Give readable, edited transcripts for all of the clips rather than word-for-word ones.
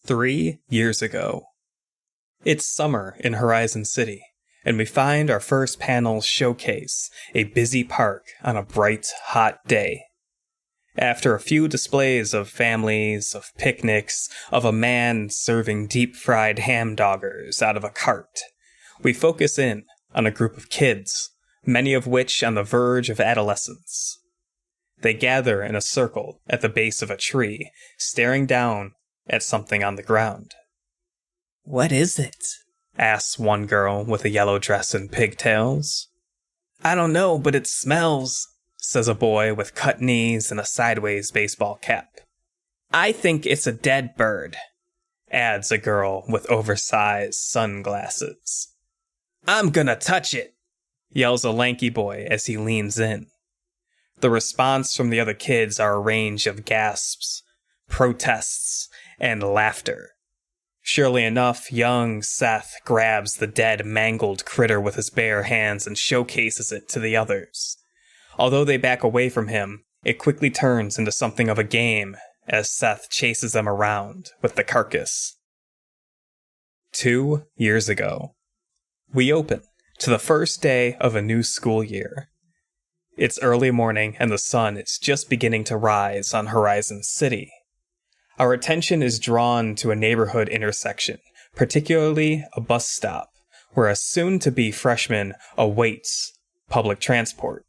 3 years ago. It's summer in Horizon City, and we find our first panel showcase a busy park on a bright, hot day. After a few displays of families, of picnics, of a man serving deep-fried ham-doggers out of a cart, we focus in on a group of kids, many of which on the verge of adolescence. They gather in a circle at the base of a tree, staring down at something on the ground. "What is it?" asks one girl with a yellow dress and pigtails. "I don't know, but it smells," says a boy with cut knees and a sideways baseball cap. "I think it's a dead bird," adds a girl with oversized sunglasses. "I'm gonna touch it," yells a lanky boy as he leans in. The response from the other kids are a range of gasps, protests, and laughter. Surely enough, young Seth grabs the dead, mangled critter with his bare hands and showcases it to the others. Although they back away from him, it quickly turns into something of a game as Seth chases them around with the carcass. 2 years ago. We open to the first day of a new school year. It's early morning and the sun is just beginning to rise on Horizon City. Our attention is drawn to a neighborhood intersection, particularly a bus stop, where a soon-to-be freshman awaits public transport.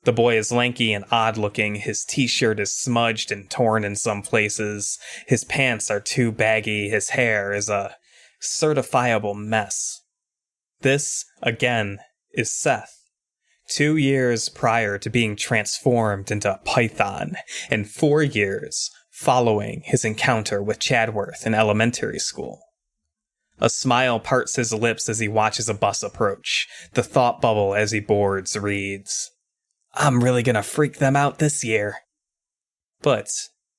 The boy is lanky and odd-looking, his t-shirt is smudged and torn in some places, his pants are too baggy, his hair is a certifiable mess. This, again, is Seth. 2 years prior to being transformed into a python, and 4 years following his encounter with Chadworth in elementary school. A smile parts his lips as he watches a bus approach. The thought bubble as he boards reads, "I'm really gonna freak them out this year." But,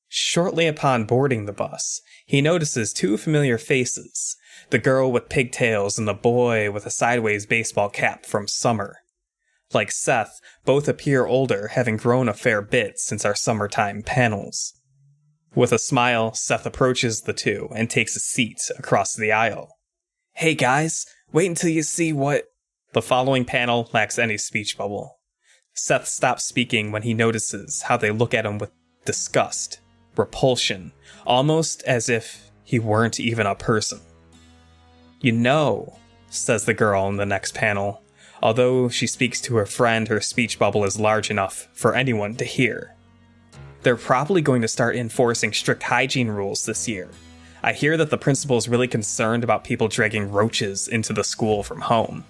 shortly upon boarding the bus, he notices two familiar faces, the girl with pigtails and the boy with a sideways baseball cap from summer. Like Seth, both appear older, having grown a fair bit since our summertime panels. With a smile, Seth approaches the two and takes a seat across the aisle. "Hey guys, wait until you see what..." The following panel lacks any speech bubble. Seth stops speaking when he notices how they look at him with disgust, repulsion, almost as if he weren't even a person. "You know," says the girl in the next panel. Although she speaks to her friend, her speech bubble is large enough for anyone to hear. "They're probably going to start enforcing strict hygiene rules this year. I hear that the principal's really concerned about people dragging roaches into the school from home."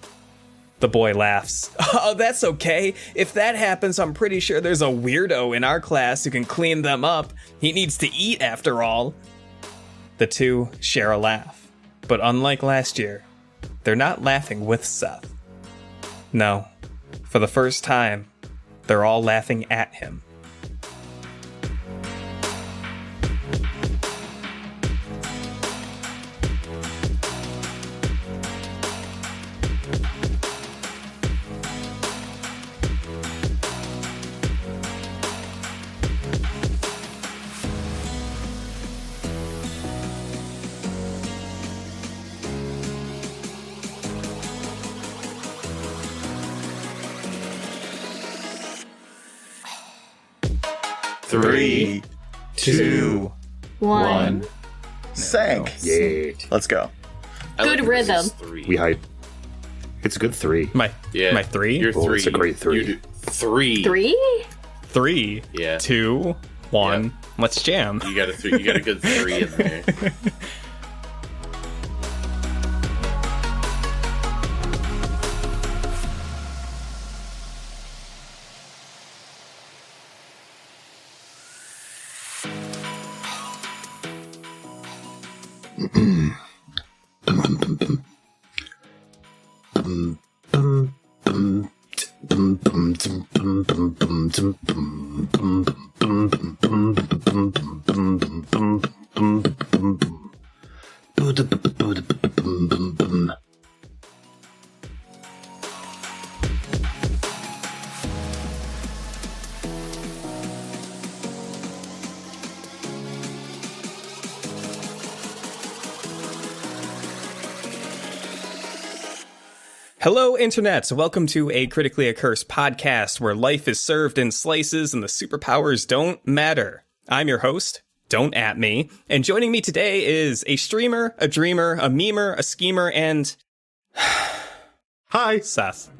The boy laughs. "Oh, that's okay. If that happens, I'm pretty sure there's a weirdo in our class who can clean them up. He needs to eat after all." The two share a laugh. But unlike last year, they're not laughing with Seth. No, for the first time, they're all laughing at him. Three, two, one. Sank. Yay. Let's go. Good rhythm. We hype. It's a good 3. My 3? You're 3. It's a great 3. You do 3. 3? 3, Yeah. 2, 1. Yeah. Let's jam. You got a 3. You got a good 3 in there. Hello, internets. Welcome to a Critically Accursed podcast where life is served in slices and the superpowers don't matter. I'm your host, Don't At Me, and joining me today is a streamer, a dreamer, a memer, a schemer, and... Hi. Seth.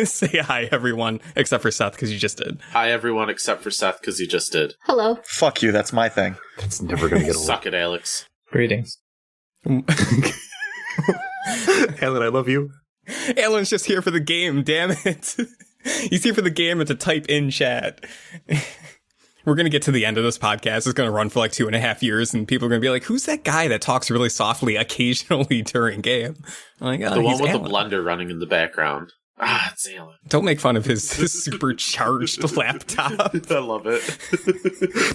Say hi, everyone, except for Seth, because you just did. Hi, everyone, except for Seth, because he just did. Hello. Fuck you, that's my thing. It's never going to get old. Suck it, Alex. Greetings. Alan, I love you. Alan's just here for the game, damn it. He's here for the game and to type in chat. We're going to get to the end of this podcast. It's going to run for like 2.5 years, and people are going to be like, who's that guy that talks really softly occasionally during game? I'm like, oh, The one he's with Alan. the blender running in the background. Ah, it's Alan. Don't make fun of his supercharged laptop. I love it.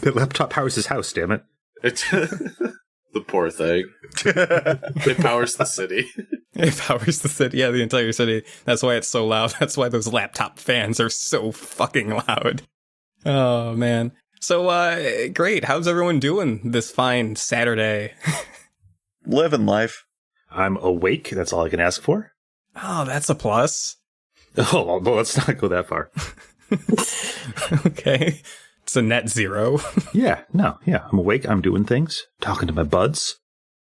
The laptop powers his house, damn it. It's the poor thing. It powers the city. It powers the city, yeah, the entire city. That's why it's so loud. That's why those laptop fans are so fucking loud. Oh, man. So, great. How's everyone doing this fine Saturday? Living life. I'm awake, that's all I can ask for. Oh, that's a plus. Oh, well, let's not go that far. Okay. It's a net zero. Yeah, I'm awake, I'm doing things, talking to my buds,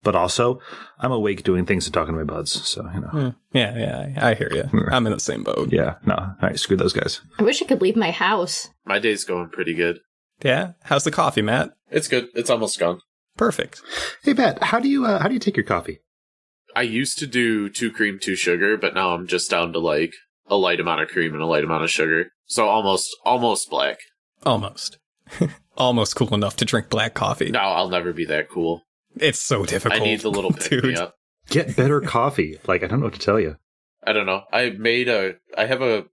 but also, I'm awake doing things and talking to my buds, so, you know. Yeah, I hear you. I'm in the same boat. Yeah, no, alright, screw those guys. I wish I could leave my house. My day's going pretty good. Yeah? How's the coffee, Matt? It's good. It's almost gone. Perfect. Hey, Matt, how do you take your coffee? I used to do 2 cream, 2 sugar, but now I'm just down to like a light amount of cream and a light amount of sugar. So almost black. Almost. Almost cool enough to drink black coffee. No, I'll never be that cool. It's so difficult. I need the little pick me up. Get better coffee. Like, I don't know what to tell you. I don't know. I have a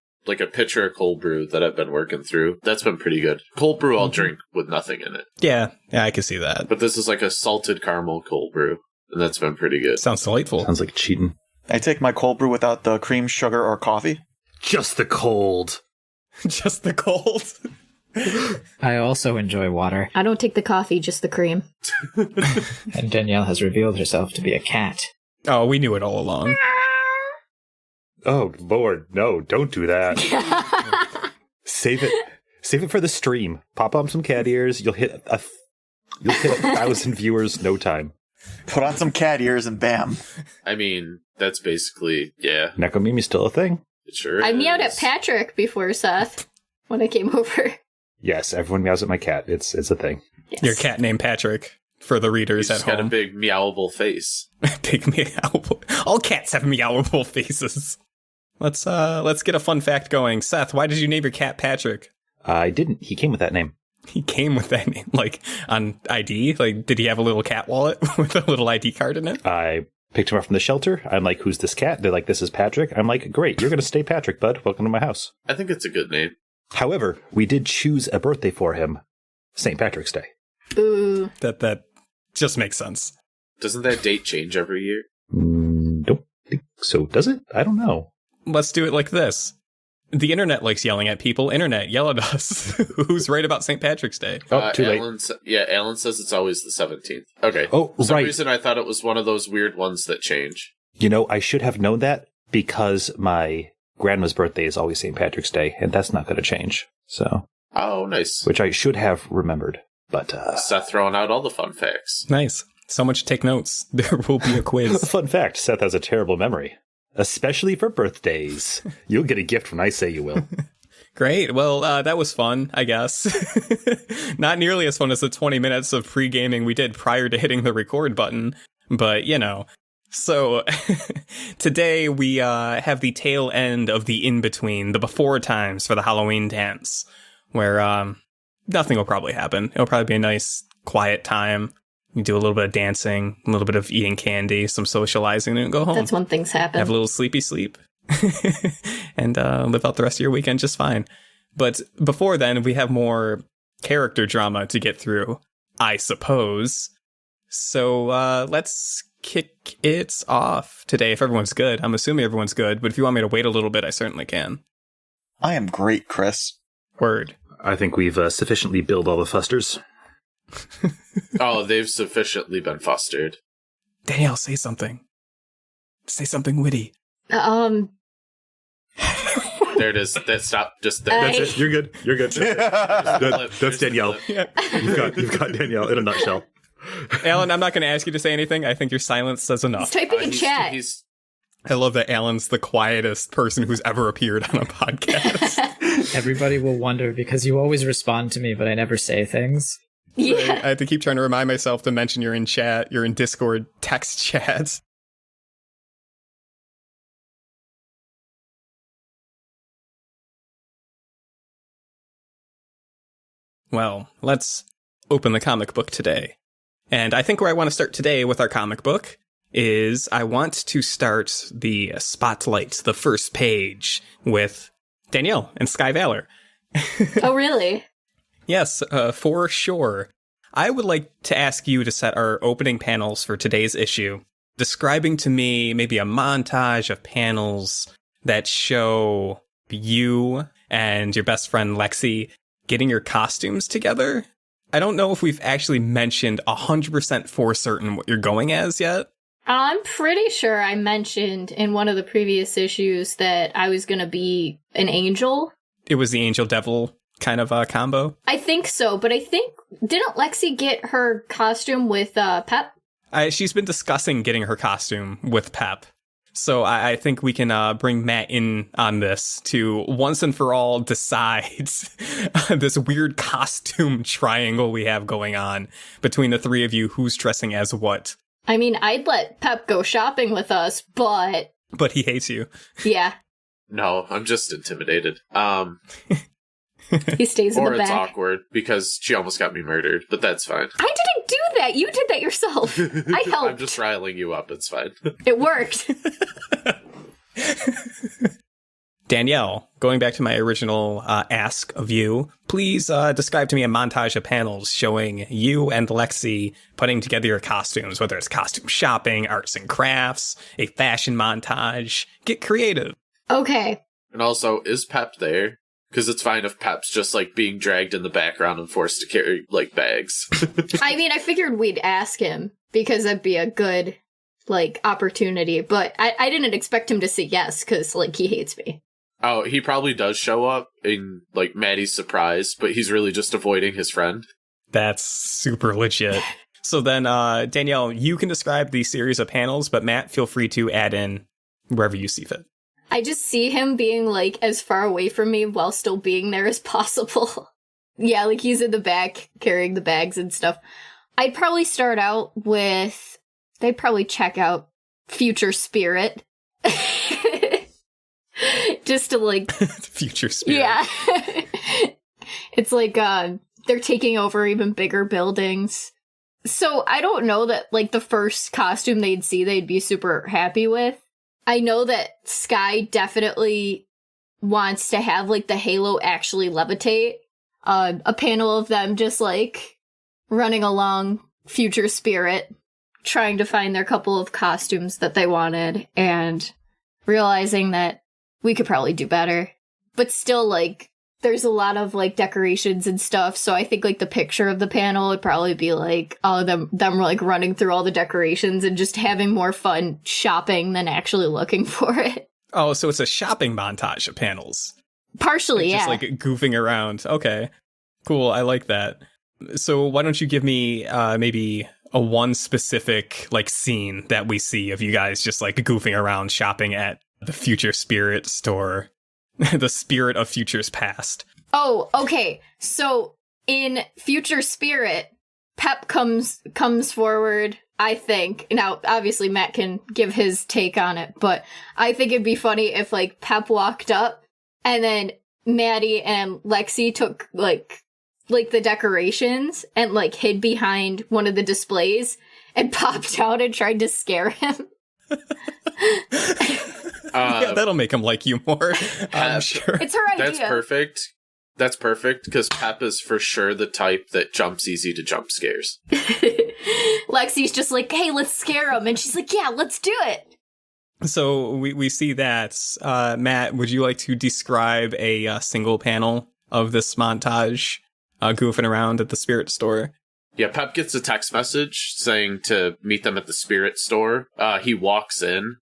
pitcher of cold brew that I've been working through. That's been pretty good. Cold brew I'll drink with nothing in it. Yeah, I can see that. But this is like a salted caramel cold brew, and that's been pretty good. Sounds delightful. Sounds like cheating. I take my cold brew without the cream, sugar, or coffee. Just the cold. Just the cold. I also enjoy water, I don't take the coffee, just the cream. and Danielle has revealed herself to be a cat. Oh, we knew it all along. Oh, Lord, no, don't do that. Save it for the stream. Pop on some cat ears, you'll hit 1,000 viewers no time. Put on some cat ears and bam. I mean, that's basically, yeah, Nekomimi's still a thing. it sure I is. meowed at Patrick before Seth when I came over. Yes, everyone meows at my cat. It's a thing. Yes. Your cat named Patrick, for the readers He's at just got a home. big meowable face. Big meowable. All cats have meowable faces. Let's get a fun fact going. Seth, why did you name your cat Patrick? I didn't. He came with that name. He came with that name, like, on ID? Like, did he have a little cat wallet with a little ID card in it? I picked him up from the shelter. I'm like, who's this cat? They're like, this is Patrick. I'm like, great, you're going to stay Patrick, bud. Welcome to my house. I think it's a good name. However, we did choose a birthday for him, St. Patrick's Day. Boo. That just makes sense. Doesn't that date change every year? Don't think so. Does it? I don't know. Let's do it like this. The internet likes yelling at people. Internet, yell at us. Who's right about St. Patrick's Day? Oh, too late. Alan says it's always the 17th. Okay. Oh, For some right. reason, I thought it was one of those weird ones that change. You know, I should have known that because my grandma's birthday is always St. Patrick's Day, and that's not going to change. So, Oh, nice. which I should have remembered. But, Seth throwing out all the fun facts. Nice. So much to take notes. There will be a quiz. fun fact, Seth has a terrible memory. Especially for birthdays. You'll get a gift when I say you will. Great. Well, that was fun, I guess. Not nearly as fun as the 20 minutes of pre-gaming we did prior to hitting the record button, but, you know. So, today we have the tail end of the in-between, the before times for the Halloween dance, where nothing will probably happen. It'll probably be a nice, quiet time. You do a little bit of dancing, a little bit of eating candy, some socializing, and go home. That's when things happen. Have a little sleepy sleep. And live out the rest of your weekend just fine. But before then, we have more character drama to get through, I suppose. So let's kick it off today if everyone's good. I'm assuming everyone's good, but if you want me to wait a little bit, I certainly can. I am great, Chris. Word. I think we've sufficiently billed all the fusters. Oh, they've sufficiently been fostered. Danielle, say something. Say something witty. There it is. Stop. Just there. That's it. You're good. You're good. That's Danielle. Yeah. You've got Danielle in a nutshell. Alan, I'm not going to ask you to say anything. I think your silence says He's enough. typing in chat. I love that Alan's the quietest person who's ever appeared on a podcast. Everybody will wonder because you always respond to me, but I never say things. Yeah. I have to keep trying to remind myself to mention you're in chat. You're in Discord text chats. Well, let's open the comic book today. And I think where I want to start today with our comic book is I want to start the spotlight, the first page, with Danielle and Sky Valor. Oh, really? Yes, for sure. I would like to ask you to set our opening panels for today's issue, describing to me maybe a montage of panels that show you and your best friend Lexi getting your costumes together. I don't know if we've actually mentioned 100% for certain what you're going as yet. I'm pretty sure I mentioned in one of the previous issues that I was going to be an angel. It was the angel devil kind of combo. I think so, but I think, didn't Lexi get her costume with Pep? She's been discussing getting her costume with Pep. So I think we can bring Matt in on this to once and for all decide this weird costume triangle we have going on between the three of you, who's dressing as what. I mean, I'd let Pep go shopping with us, but... But he hates you. Yeah. No, I'm just intimidated. He stays in Or the it's back. awkward because she almost got me murdered, but that's fine. I didn't do that! You did that yourself! I helped. I'm just riling you up, it's fine. It worked. Danielle, going back to my original ask of you, please describe to me a montage of panels showing you and Lexi putting together your costumes, whether it's costume shopping, arts and crafts, a fashion montage. Get creative. Okay. And also, is Pep there? Because it's fine if Pep's just, like, being dragged in the background and forced to carry, like, bags. I mean, I figured we'd ask him, because that'd be a good, like, opportunity. But I didn't expect him to say yes, because, like, he hates me. Oh, he probably does show up in, like, Maddie's surprise, but he's really just avoiding his friend. That's super legit. So then, Danielle, you can describe the series of panels, but Matt, feel free to add in wherever you see fit. I just see him being, like, as far away from me while still being there as possible. Yeah, like, he's in the back carrying the bags and stuff. I'd probably start out with... They'd probably check out Future Spirit. Just to, like... Future spirit. Yeah. It's like, they're taking over even bigger buildings. So I don't know that, like, the first costume they'd see they'd be super happy with. I know that Sky definitely wants to have, like, the halo actually levitate. A panel of them just, like, running along Future Spirit, trying to find their couple of costumes that they wanted, and realizing that we could probably do better. But still, like, there's a lot of, like, decorations and stuff, so I think, like, the picture of the panel would probably be, like, all of them, like, running through all the decorations and just having more fun shopping than actually looking for it. Oh, so it's a shopping montage of panels. Partially, yeah. Just, like, goofing around. Okay. Cool, I like that. So why don't you give me maybe a one specific, like, scene that we see of you guys just, like, goofing around shopping at the Future Spirit store. The spirit of futures past. Oh, okay. So in Future Spirit, Pep comes forward, I think. Now, obviously, Matt can give his take on it, but I think it'd be funny if, like, Pep walked up and then Maddie and Lexi took, like the decorations and, like, hid behind one of the displays and popped out and tried to scare him. Yeah, that'll make him like you more, I'm sure. It's her idea. That's perfect. That's perfect, because Pep is for sure the type that jumps easy to jump scares. Lexi's just like, hey, let's scare him. And she's like, yeah, let's do it. So we see that. Matt, would you like to describe a single panel of this montage goofing around at the spirit store? Yeah, Pep gets a text message saying to meet them at the spirit store. He walks in,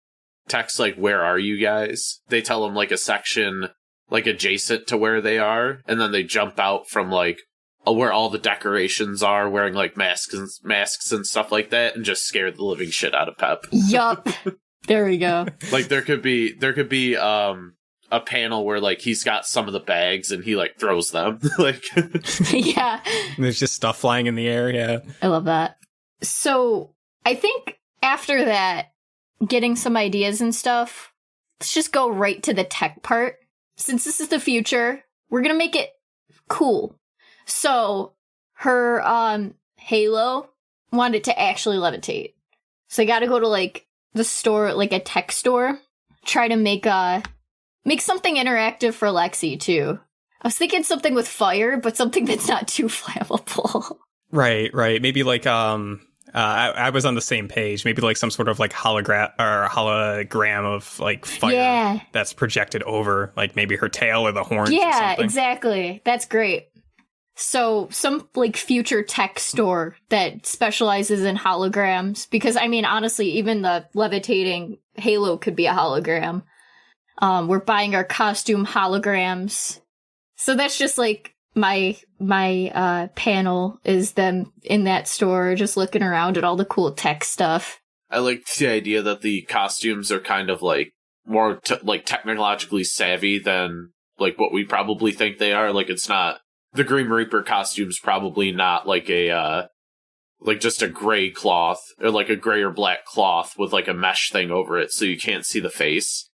texts like, "Where are you guys?" They tell him like a section like adjacent to where they are, and then they jump out from like where all the decorations are, wearing like masks and stuff like that, and just scare the living shit out of Pep. Yup. There we go. Like there could be a panel where like he's got some of the bags and he like throws them. Like Yeah. There's just stuff flying in the air, yeah. I love that. So I think after that, getting some ideas and stuff, let's just go right to the tech part. Since this is the future, we're gonna make it cool. So her Halo wanted to actually levitate. So I gotta go to like the store, like a tech store, try to make something interactive for Lexi too. I was thinking something with fire, but something that's not too flammable. Right. Maybe like I was on the same page. Maybe like some sort of like hologram of like fire that's projected over like maybe her tail or the horns. Yeah, or something. exactly. That's great. So some like future tech store that specializes in holograms, because I mean honestly, even the levitating Halo could be a hologram. We're buying our costume holograms. So that's just like my panel is them in that store just looking around at all the cool tech stuff. I like the idea that the costumes are kind of like more like technologically savvy than like what we probably think they are. Like it's not the Grim Reaper costume's probably not like a like just a gray cloth or like a gray or black cloth with like a mesh thing over it so you can't see the face.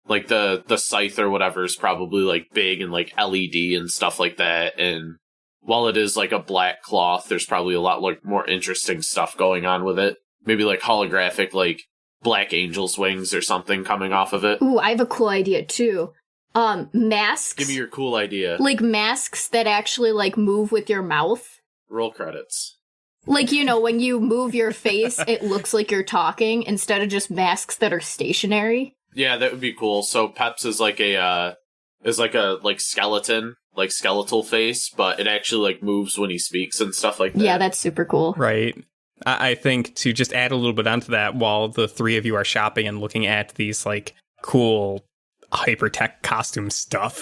Like the scythe or whatever is probably like big and like LED and stuff like that. And while it is like a black cloth, there's probably a lot like more interesting stuff going on with it. Maybe like holographic like Black Angel's wings or something coming off of it. Ooh, I have a cool idea too. Masks. Give me your cool idea. Like masks that actually like move with your mouth. Roll credits. Like, you know, when you move your face, it looks like you're talking instead of just masks that are stationary. Yeah, that would be cool. So Peps is like a skeleton, like skeletal face, but it actually like moves when he speaks and stuff like that. Yeah, that's super cool. Right. I think to just add a little bit onto that, while the three of you are shopping and looking at these like cool hypertech costume stuff,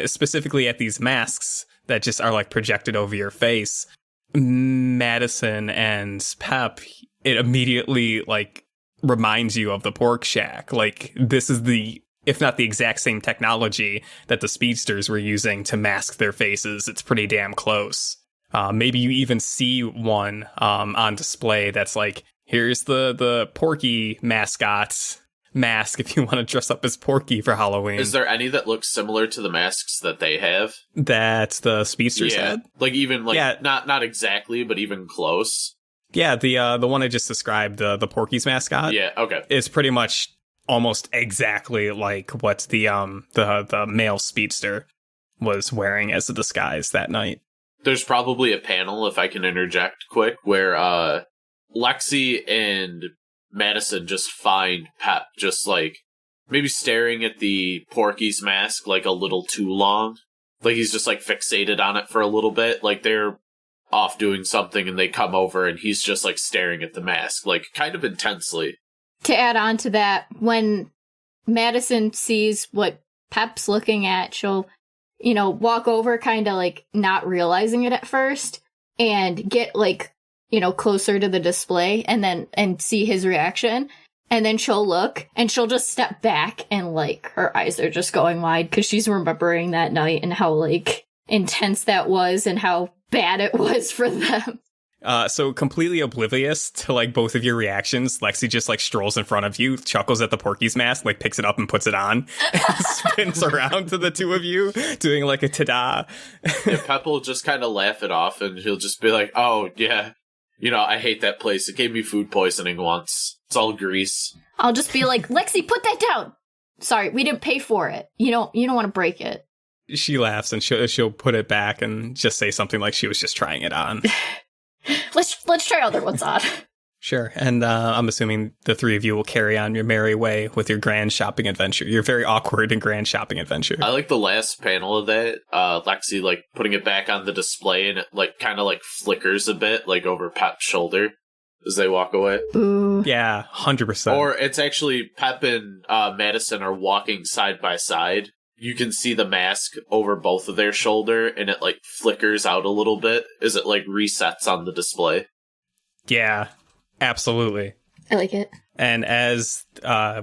specifically at these masks that just are like projected over your face, Madison and Pep, it immediately like reminds you of the Pork Shack. Like this is the, if not the exact same technology that the speedsters were using to mask their faces. It's pretty damn close. Maybe you even see one on display that's like, here's the Porky mascot mask if you want to dress up as Porky for Halloween. Is there any that looks similar to the masks that they have? That the speedsters had? Like even like not exactly, but even close. Yeah, the one I just described, the Porky's mascot. Yeah, okay. Is pretty much almost exactly like what the male speedster was wearing as a disguise that night. There's probably a panel, if I can interject quick, where Lexi and Madison just find Pep just like maybe staring at the Porky's mask like a little too long. Like he's just like fixated on it for a little bit. Like they're off doing something and they come over and he's just like staring at the mask like kind of intensely. To add on to that, when Madison sees what Pep's looking at, she'll, you know, walk over kind of like not realizing it at first and get like, you know, closer to the display and see his reaction. And then she'll look and she'll just step back and like her eyes are just going wide because she's remembering that night and how like intense that was and how bad it was for them. So completely oblivious to like both of your reactions, Lexi just like strolls in front of you, chuckles at the Porky's mask, like picks it up and puts it on, and spins around to the two of you, doing like a ta-da. And Pep will just kind of laugh it off and he'll just be like, oh yeah, you know, I hate that place. It gave me food poisoning once. It's all grease. I'll just be like, Lexi, put that down. Sorry, we didn't pay for it. You don't want to break it. She laughs and she'll put it back and just say something like she was just trying it on. Let's try other ones on. Sure. And I'm assuming the three of you will carry on your merry way with your grand shopping adventure. Your very awkward and grand shopping adventure. I like the last panel of that. Lexi, like, putting it back on the display, and it, like, kind of, like, flickers a bit, like, over Pep's shoulder as they walk away. Ooh. Yeah, 100%. Or it's actually Pep and Madison are walking side by side. You can see the mask over both of their shoulder, and it, like, flickers out a little bit as it, like, resets on the display. Yeah, absolutely. I like it. And as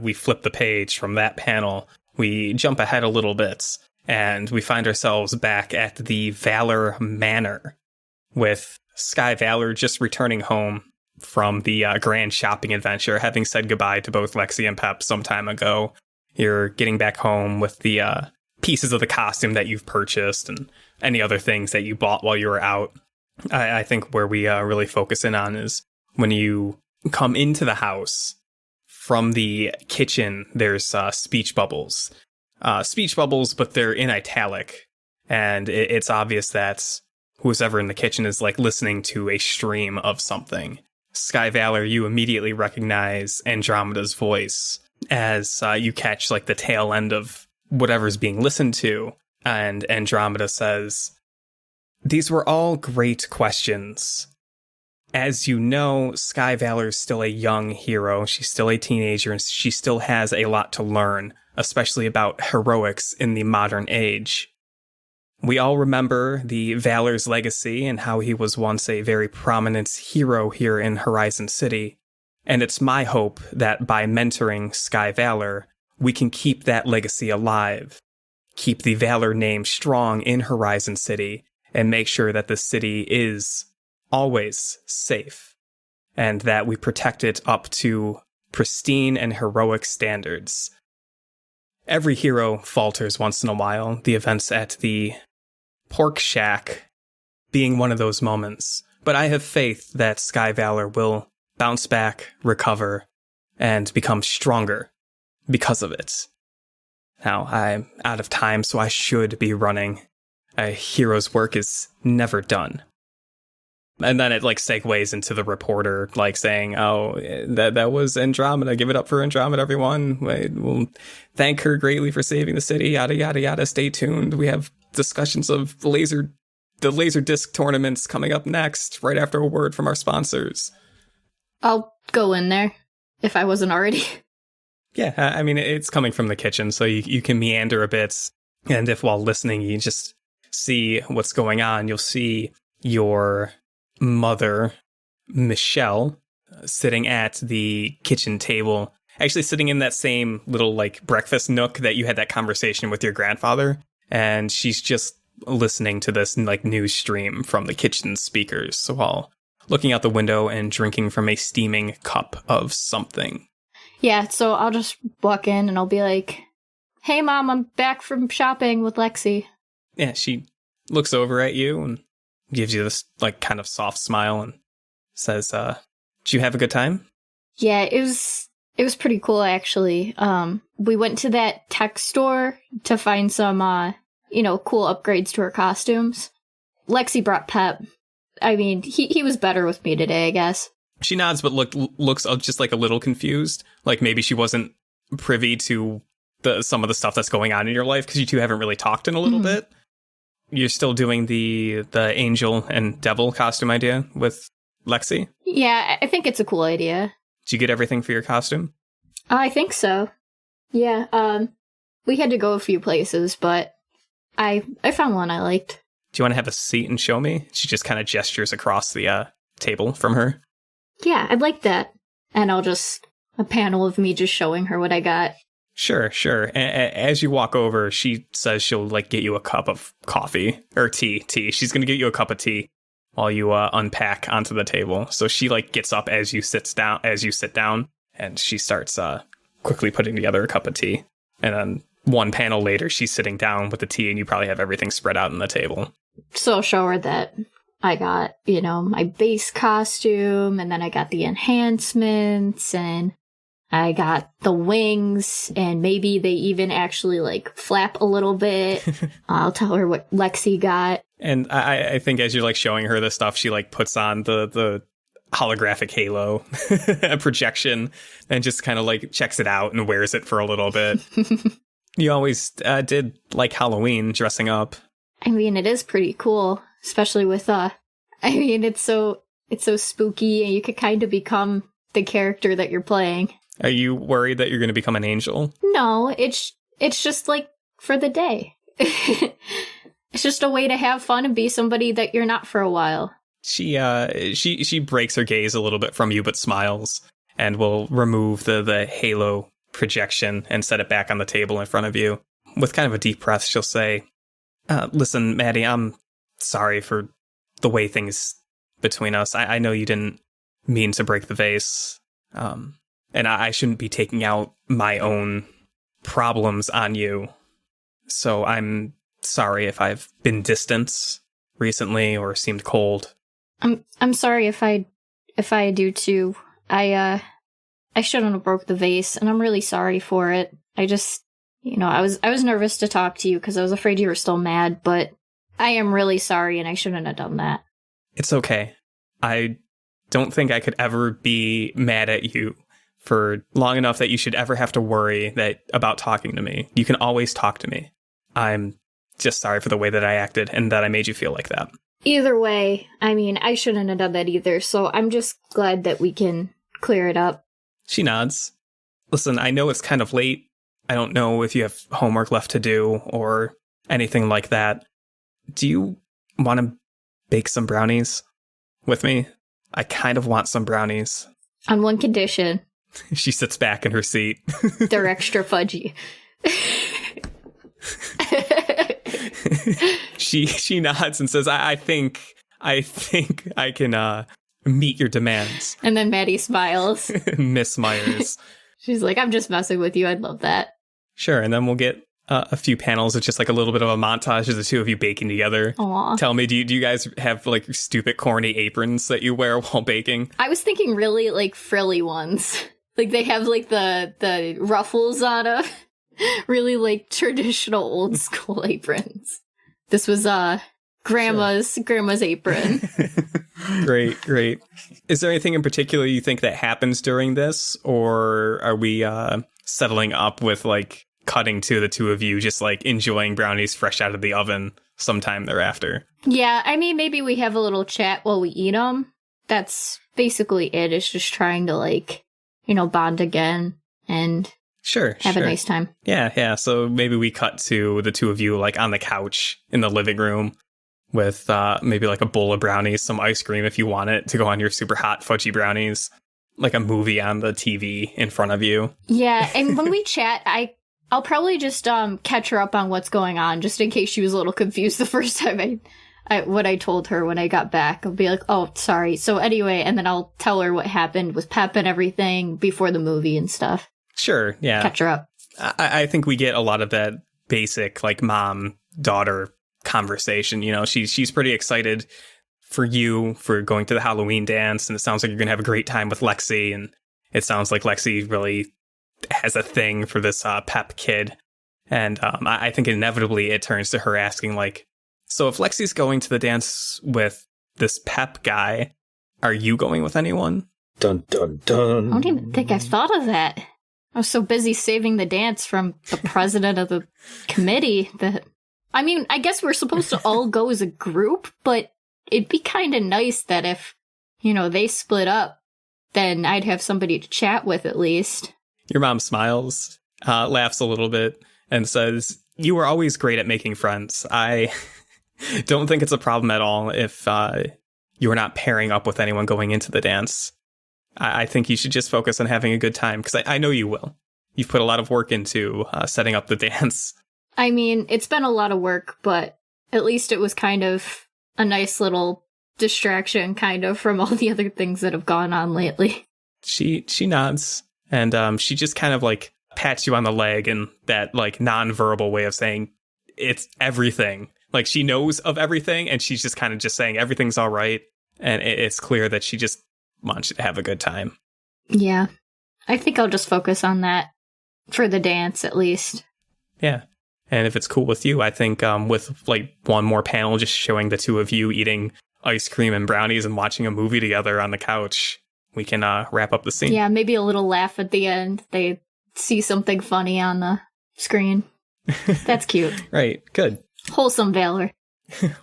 we flip the page from that panel, we jump ahead a little bit, and we find ourselves back at the Valor Manor, with Sky Valor just returning home from the grand shopping adventure, having said goodbye to both Lexi and Pep some time ago. You're getting back home with the pieces of the costume that you've purchased and any other things that you bought while you were out. I think where we really focus in on is when you come into the house from the kitchen, there's speech bubbles. Speech bubbles, but they're in italic. And it's obvious that who's ever in the kitchen is like listening to a stream of something. Sky Valor, you immediately recognize Andromeda's voice as you catch like the tail end of whatever's being listened to. And Andromeda says, "These were all great questions. As you know, Sky Valor is still a young hero. She's still a teenager, and she still has a lot to learn, especially about heroics in the modern age. We all remember the Valor's legacy and how he was once a very prominent hero here in Horizon City. And it's my hope that by mentoring Sky Valor, we can keep that legacy alive, keep the Valor name strong in Horizon City, and make sure that the city is always safe, and that we protect it up to pristine and heroic standards. Every hero falters once in a while, the events at the Pork Shack being one of those moments, but I have faith that Sky Valor will bounce back, recover, and become stronger because of it. Now, I'm out of time, so I should be running. A hero's work is never done." And then it like segues into the reporter like saying, "Oh, that was Andromeda. Give it up for Andromeda, everyone. We'll thank her greatly for saving the city. Yada yada yada. Stay tuned. We have discussions of the laser disc tournaments coming up next, right after a word from our sponsors." I'll go in there if I wasn't already. Yeah, I mean, it's coming from the kitchen, so you can meander a bit. And if while listening, you just see what's going on, you'll see your mother, Michelle, sitting at the kitchen table, actually sitting in that same little like breakfast nook that you had that conversation with your grandfather. And she's just listening to this like news stream from the kitchen speakers, so while looking out the window and drinking from a steaming cup of something. Yeah, so I'll just walk in and I'll be like, "Hey Mom, I'm back from shopping with Lexi." Yeah, she looks over at you and gives you this like kind of soft smile and says, "Did you have a good time?" Yeah, it was pretty cool actually. We went to that tech store to find some cool upgrades to her costumes. Lexi brought Pep. I mean, he was better with me today, I guess. She nods, but looks just like a little confused. Like maybe she wasn't privy to some of the stuff that's going on in your life because you two haven't really talked in a little bit. You're still doing the angel and devil costume idea with Lexi? Yeah, I think it's a cool idea. Did you get everything for your costume? I think so. Yeah, we had to go a few places, but I found one I liked. Do you want to have a seat and show me? She just kind of gestures across the table from her. Yeah, I'd like that. And a panel of me just showing her what I got. Sure. As you walk over, she says she'll like get you a cup of coffee or tea. She's going to get you a cup of tea while you unpack onto the table. So she like gets up as you sit down, and she starts quickly putting together a cup of tea. And then one panel later, she's sitting down with the tea, and you probably have everything spread out on the table. So I'll show her that I got, my base costume, and then I got the enhancements, and I got the wings, and maybe they even actually, like, flap a little bit. I'll tell her what Lexi got. And I think as you're, like, showing her the stuff, she, like, puts on the holographic halo a projection and just kind of like checks it out and wears it for a little bit. You always did like Halloween dressing up. I mean, it is pretty cool, especially with I mean, it's so spooky, and you could kind of become the character that you're playing. Are you worried that you're going to become an angel? No, it's just like for the day. It's just a way to have fun and be somebody that you're not for a while. She breaks her gaze a little bit from you, but smiles and will remove the halo projection and set it back on the table in front of you. With kind of a deep breath, she'll say, listen, Maddie, I'm sorry for the way things between us. I know you didn't mean to break the vase. And I shouldn't be taking out my own problems on you. So I'm sorry if I've been distant recently or seemed cold. I'm sorry if I do too. I shouldn't have broke the vase, and I'm really sorry for it. I just, I was nervous to talk to you because I was afraid you were still mad, but I am really sorry, and I shouldn't have done that. It's okay. I don't think I could ever be mad at you for long enough that you should ever have to worry about talking to me. You can always talk to me. I'm just sorry for the way that I acted and that I made you feel like that. Either way, I mean, I shouldn't have done that either, so I'm just glad that we can clear it up. She nods. Listen, I know it's kind of late. I don't know if you have homework left to do or anything like that. Do you want to bake some brownies with me? I kind of want some brownies. On one condition. She sits back in her seat. They're extra fudgy. She nods and says, I think I can meet your demands. And then Maddie smiles. Miss Myers. She's like, I'm just messing with you. I'd love that. Sure, and then we'll get a few panels of just like a little bit of a montage of the two of you baking together. Aw. Tell me, do you guys have like stupid corny aprons that you wear while baking? I was thinking really like frilly ones. Like they have like the ruffles on them. Really like traditional old school aprons. This was grandma's apron. Great. Is there anything in particular you think that happens during this, or are we settling up with like cutting to the two of you just like enjoying brownies fresh out of the oven sometime thereafter? Yeah, I mean, maybe we have a little chat while we eat them. That's basically it. It's just trying to like, bond again and have a nice time. Yeah. So maybe we cut to the two of you like on the couch in the living room with maybe like a bowl of brownies, some ice cream if you want it to go on your super hot fudgy brownies, like a movie on the TV in front of you. Yeah, and when we chat, I'll probably just catch her up on what's going on, just in case she was a little confused the first time what I told her when I got back. I'll be like, oh, sorry. So anyway, and then I'll tell her what happened with Pep and everything before the movie and stuff. Sure, yeah. Catch her up. I think we get a lot of that basic like mom-daughter conversation. She's pretty excited for you for going to the Halloween dance, and it sounds like you're gonna have a great time with Lexi, and it sounds like Lexi really has a thing for this Pep kid. And I think inevitably it turns to her asking like, so if Lexi's going to the dance with this Pep guy, are you going with anyone? Dun dun dun. I don't even think I thought of that. I was so busy saving the dance from the president of the committee that... I mean, I guess we're supposed to all go as a group, but it'd be kind of nice that if, they split up, then I'd have somebody to chat with at least. Your mom smiles, laughs a little bit, and says, you were always great at making friends. I don't think it's a problem at all if you were not pairing up with anyone going into the dance. I think you should just focus on having a good time, because I know you will. You've put a lot of work into setting up the dance. I mean, it's been a lot of work, but at least it was kind of a nice little distraction, kind of, from all the other things that have gone on lately. She nods, and she just kind of, like, pats you on the leg in that, like, non-verbal way of saying, it's everything. Like, she knows of everything, and she's just kind of just saying everything's all right, and it's clear that she just wants you to have a good time. Yeah. I think I'll just focus on that for the dance, at least. Yeah. And if it's cool with you, I think with like one more panel just showing the two of you eating ice cream and brownies and watching a movie together on the couch, we can wrap up the scene. Yeah, maybe a little laugh at the end. They see something funny on the screen. That's cute. Right, good. Wholesome valor.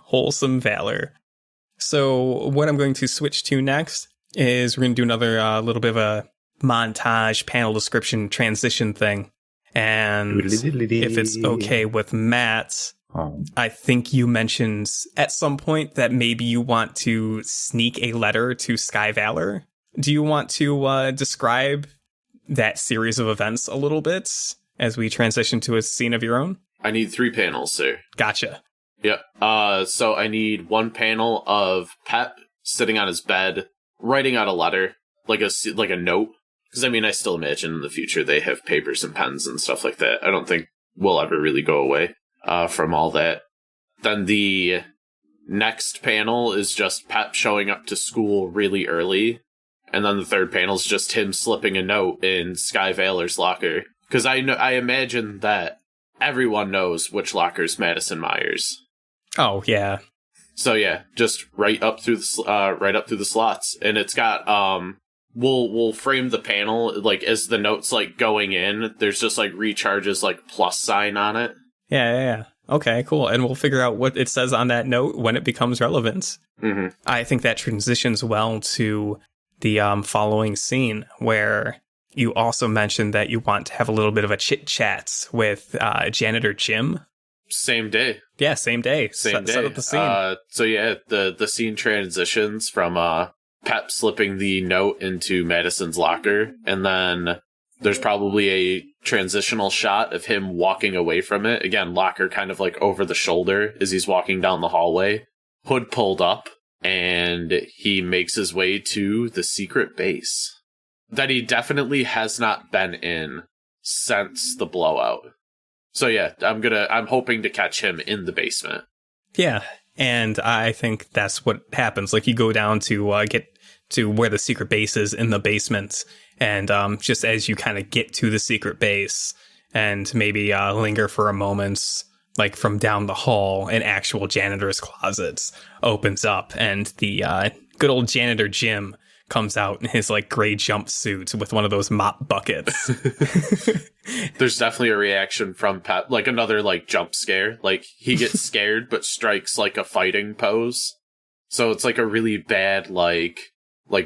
Wholesome valor. So what I'm going to switch to next is we're going to do another little bit of a montage, panel description, transition thing. And if it's okay with Matt, I think you mentioned at some point that maybe you want to sneak a letter to Sky Valor. Do you want to describe that series of events a little bit as we transition to a scene of your own? I need 3 panels, sir. Gotcha. Yep. So I need 1 panel of Pep sitting on his bed, writing out a letter, like a note. Because, I mean, I still imagine in the future they have papers and pens and stuff like that. I don't think we'll ever really go away from all that. Then the next panel is just Pep showing up to school really early. And then the third panel is just him slipping a note in Sky Valor's locker. Because I imagine that everyone knows which locker's Madison Myers. Oh, yeah. So yeah, just right up through the slots, and it's got we'll frame the panel like as the notes like going in. There's just like recharges like plus sign on it. Yeah. Okay, cool. And we'll figure out what it says on that note when it becomes relevant. Mm-hmm. I think that transitions well to the following scene where you also mentioned that you want to have a little bit of a chit chat with janitor Jim. Same day. Yeah, same day. Same day. Set up the scene. So yeah, the scene transitions from Pep slipping the note into Madison's locker, and then there's probably a transitional shot of him walking away from it. Again, locker kind of like over the shoulder as he's walking down the hallway. Hood pulled up, and he makes his way to the secret base that he definitely has not been in since the blowout. So yeah, I'm hoping to catch him in the basement. Yeah, and I think that's what happens. Like you go down to get to where the secret base is in the basement, and just as you kind of get to the secret base and maybe linger for a moment, like from down the hall, an actual janitor's closet opens up, and the good old janitor Jim comes out in his like gray jumpsuit with one of those mop buckets. There's definitely a reaction from Pep, like another like jump scare. Like he gets scared but strikes like a fighting pose. So it's like a really bad like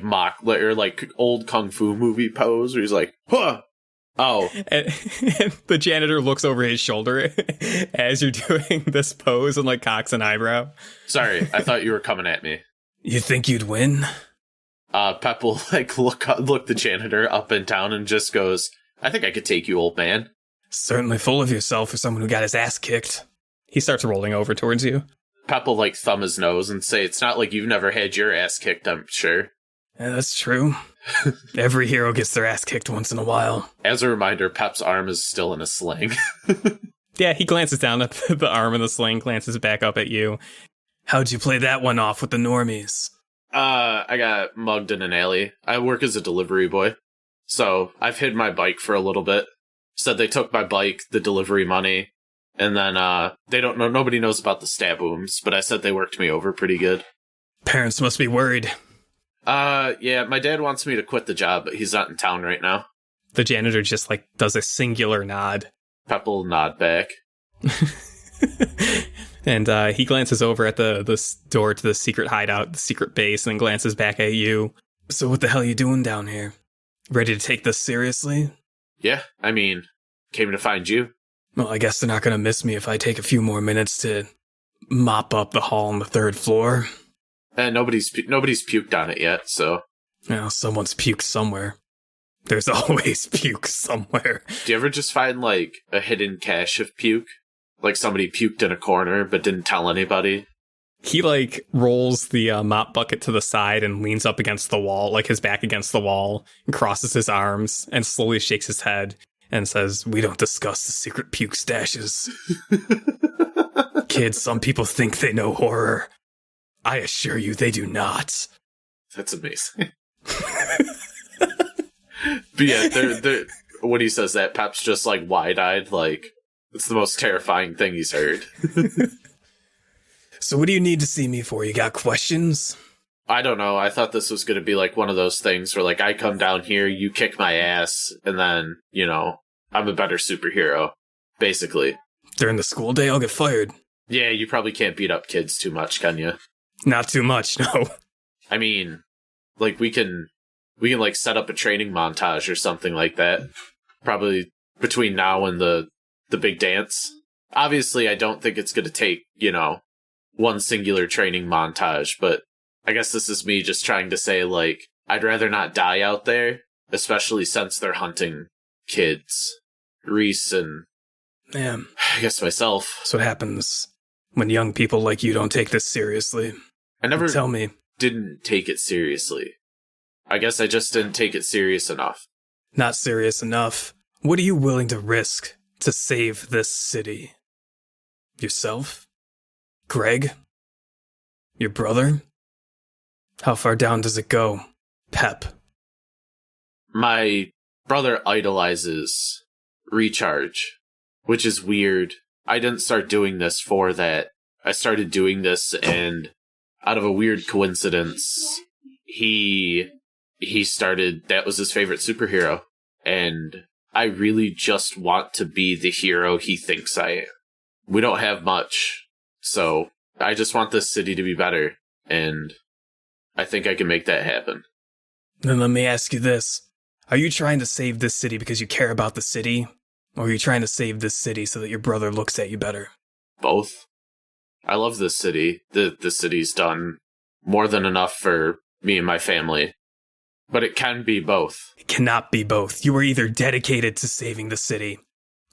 mock or like old kung fu movie pose where he's like, huh. Oh. And the janitor looks over his shoulder as you're doing this pose and like cocks an eyebrow. Sorry, I thought you were coming at me. You think you'd win? Pep will like look the janitor up and down and just goes, I think I could take you, old man. Certainly full of yourself for someone who got his ass kicked. He starts rolling over towards you. Pep will like thumb his nose and say, it's not like you've never had your ass kicked, I'm sure. Yeah, that's true. Every hero gets their ass kicked once in a while. As a reminder, Pep's arm is still in a sling. Yeah, he glances down at the arm in the sling, glances back up at you. How'd you play that one off with the normies? I got mugged in an alley. I work as a delivery boy. So I've hid my bike for a little bit. Said they took my bike, the delivery money, and then they don't know, nobody knows about the stab wounds, but I said they worked me over pretty good. Parents must be worried. Yeah, my dad wants me to quit the job, but he's not in town right now. The janitor just like does a singular nod. Pep will nod back. And he glances over at the door to the secret hideout, the secret base, and then glances back at you. So what the hell are you doing down here? Ready to take this seriously? Yeah, I mean, came to find you. Well, I guess they're not going to miss me if I take a few more minutes to mop up the hall on the 3rd floor. And nobody's puked on it yet, so... Well, someone's puked somewhere. There's always puke somewhere. Do you ever just find, like, a hidden cache of puke? Like somebody puked in a corner but didn't tell anybody? He, like, rolls the mop bucket to the side and leans up against the wall, like his back against the wall, and crosses his arms and slowly shakes his head and says, "We don't discuss the secret puke stashes. Kids, some people think they know horror. I assure you they do not." That's amazing. But yeah, they're, when he says that, Pep's just like wide-eyed, like, it's the most terrifying thing he's heard. So what do you need to see me for? You got questions? I don't know. I thought this was going to be like one of those things where like I come down here, you kick my ass, and then, you know, I'm a better superhero, basically. During the school day, I'll get fired. Yeah, you probably can't beat up kids too much, can you? Not too much, no. I mean, like we can like set up a training montage or something like that. Probably between now and the big dance. Obviously, I don't think it's going to take, you know, one singular training montage, but I guess this is me just trying to say, like, I'd rather not die out there, especially since they're hunting kids. Reese and Yeah, I guess myself. that's what happens when young people like you don't take this seriously. I never Tell me. didn't take it seriously. I guess I just didn't take it serious enough. Not serious enough. What are you willing to risk to save this city? Yourself? Greg? Your brother? How far down does it go, Pep? My brother idolizes Recharge, which is weird. I didn't start doing this for that. I started doing this, and out of a weird coincidence, he started, that was his favorite superhero. And I really just want to be the hero he thinks I am. We don't have much, so I just want this city to be better, and I think I can make that happen. Then let me ask you this. Are you trying to save this city because you care about the city? Or are you trying to save this city so that your brother looks at you better? Both. I love this city. The city's done more than enough for me and my family. But it can be both. It cannot be both. You are either dedicated to saving the city,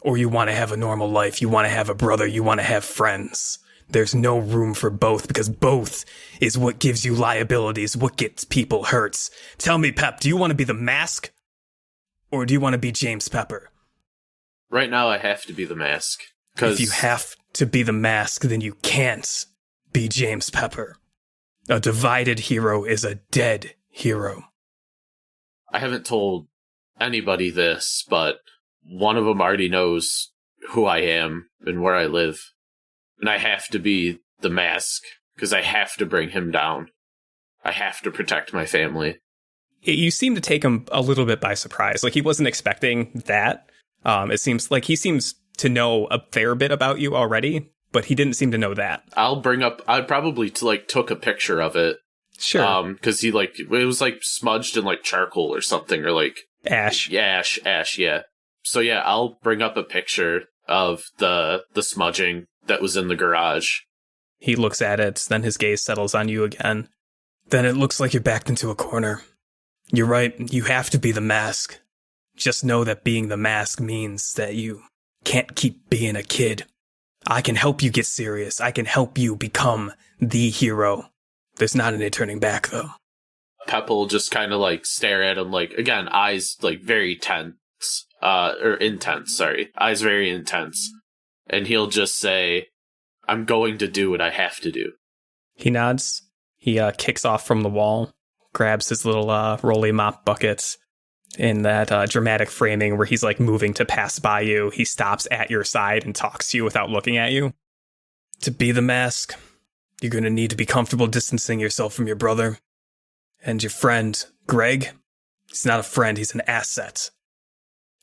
or you want to have a normal life. You want to have a brother. You want to have friends. There's no room for both, because both is what gives you liabilities, what gets people hurt. Tell me, Pep, do you want to be the Mask? Or do you want to be James Pepper? Right now, I have to be the Mask. If you have to be the Mask, then you can't be James Pepper. A divided hero is a dead hero. I haven't told anybody this, but one of them already knows who I am and where I live. And I have to be the Mask, because I have to bring him down. I have to protect my family. You seem to take him a little bit by surprise. Like, he wasn't expecting that. It seems like he seems to know a fair bit about you already, but he didn't seem to know that. I probably took a picture of it. Sure. Because it was like smudged in like charcoal or something, or like Ash. Yeah, ash, yeah. So yeah, I'll bring up a picture of the smudging that was in the garage. He looks at it, then his gaze settles on you again. Then it looks like you're backed into a corner. You're right, you have to be the Mask. Just know that being the Mask means that you can't keep being a kid. I can help you get serious. I can help you become the hero. There's not any turning back, though. Pep will just kind of like stare at him, like, again, eyes like very tense, or intense, sorry. Eyes very intense. And he'll just say, I'm going to do what I have to do. He nods. He kicks off from the wall, grabs his little rolly mop bucket. In that dramatic framing where he's like moving to pass by you, he stops at your side and talks to you without looking at you. To be the Mask, you're going to need to be comfortable distancing yourself from your brother. And your friend, Greg, he's not a friend, he's an asset.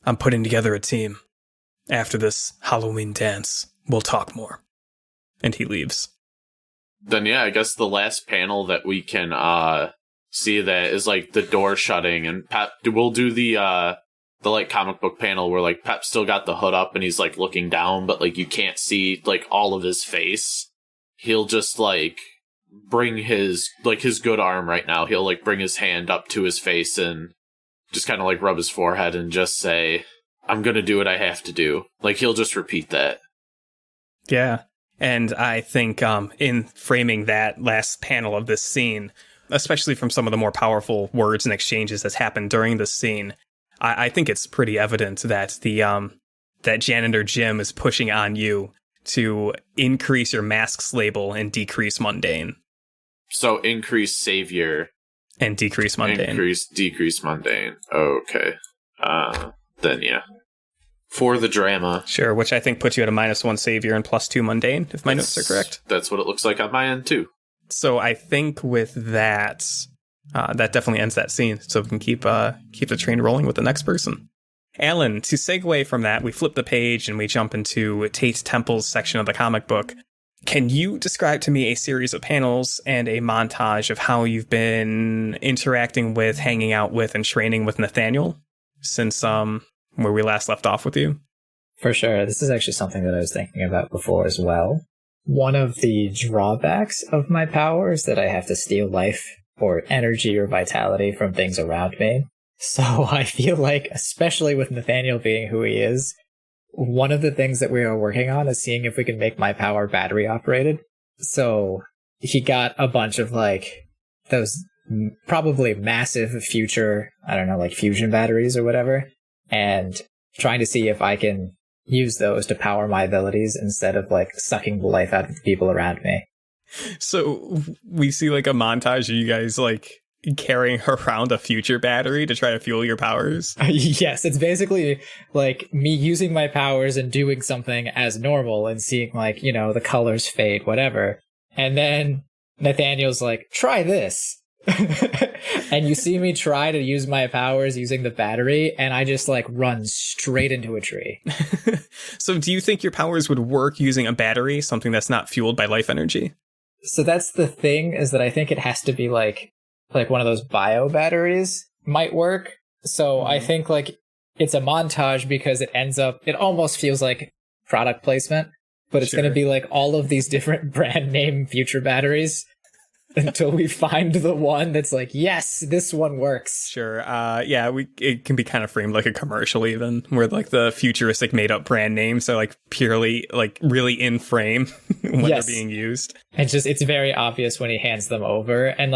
I'm putting together a team. After this Halloween dance, we'll talk more. And he leaves. Then yeah, I guess the last panel that we can see that is like the door shutting, and Pep, we'll do the like comic book panel where like Pep still got the hood up and he's like looking down, but like you can't see like all of his face. He'll just like bring his good arm right now. He'll like bring his hand up to his face and just kind of like rub his forehead and just say, I'm gonna do what I have to do. Like he'll just repeat that. Yeah. And I think in framing that last panel of this scene, especially from some of the more powerful words and exchanges that's happened during this scene, I think it's pretty evident that that Janitor Jim is pushing on you to increase your Mask's label and decrease Mundane. So increase Savior. And decrease Mundane. Decrease Mundane. Okay. Then yeah. For the drama. Sure, which I think puts you at a -1 savior and +2 mundane, if my notes are correct. That's what it looks like on my end, too. So I think with that, that definitely ends that scene. So we can keep the train rolling with the next person. Alan, to segue from that, we flip the page and we jump into Tate Temple's section of the comic book. Can you describe to me a series of panels and a montage of how you've been interacting with, hanging out with, and training with Nathaniel since where we last left off with you? For sure. This is actually something that I was thinking about before as well. One of the drawbacks of my power is that I have to steal life or energy or vitality from things around me. So I feel like, especially with Nathaniel being who he is, one of the things that we are working on is seeing if we can make my power battery operated. So he got a bunch of those probably massive future, I don't know, like fusion batteries or whatever, and trying to see if I can use those to power my abilities instead of sucking the life out of the people around me. So we see a montage of you guys carrying around a future battery to try to fuel your powers. Yes, it's basically me using my powers and doing something as normal and seeing the colors fade, whatever. And then Nathaniel's try this. And you see me try to use my powers using the battery, and I just run straight into a tree. So do you think your powers would work using a battery, something that's not fueled by life energy? So that's the thing, is that I think it has to be like one of those bio batteries might work. So I think it's a montage because it almost feels like product placement, but it's going to be all of these different brand name future batteries until we find the one that's yes, this one works. Sure. It can be kind of framed like a commercial even, where the futuristic made up brand names are purely really in frame when they're being used. And it's very obvious when he hands them over, and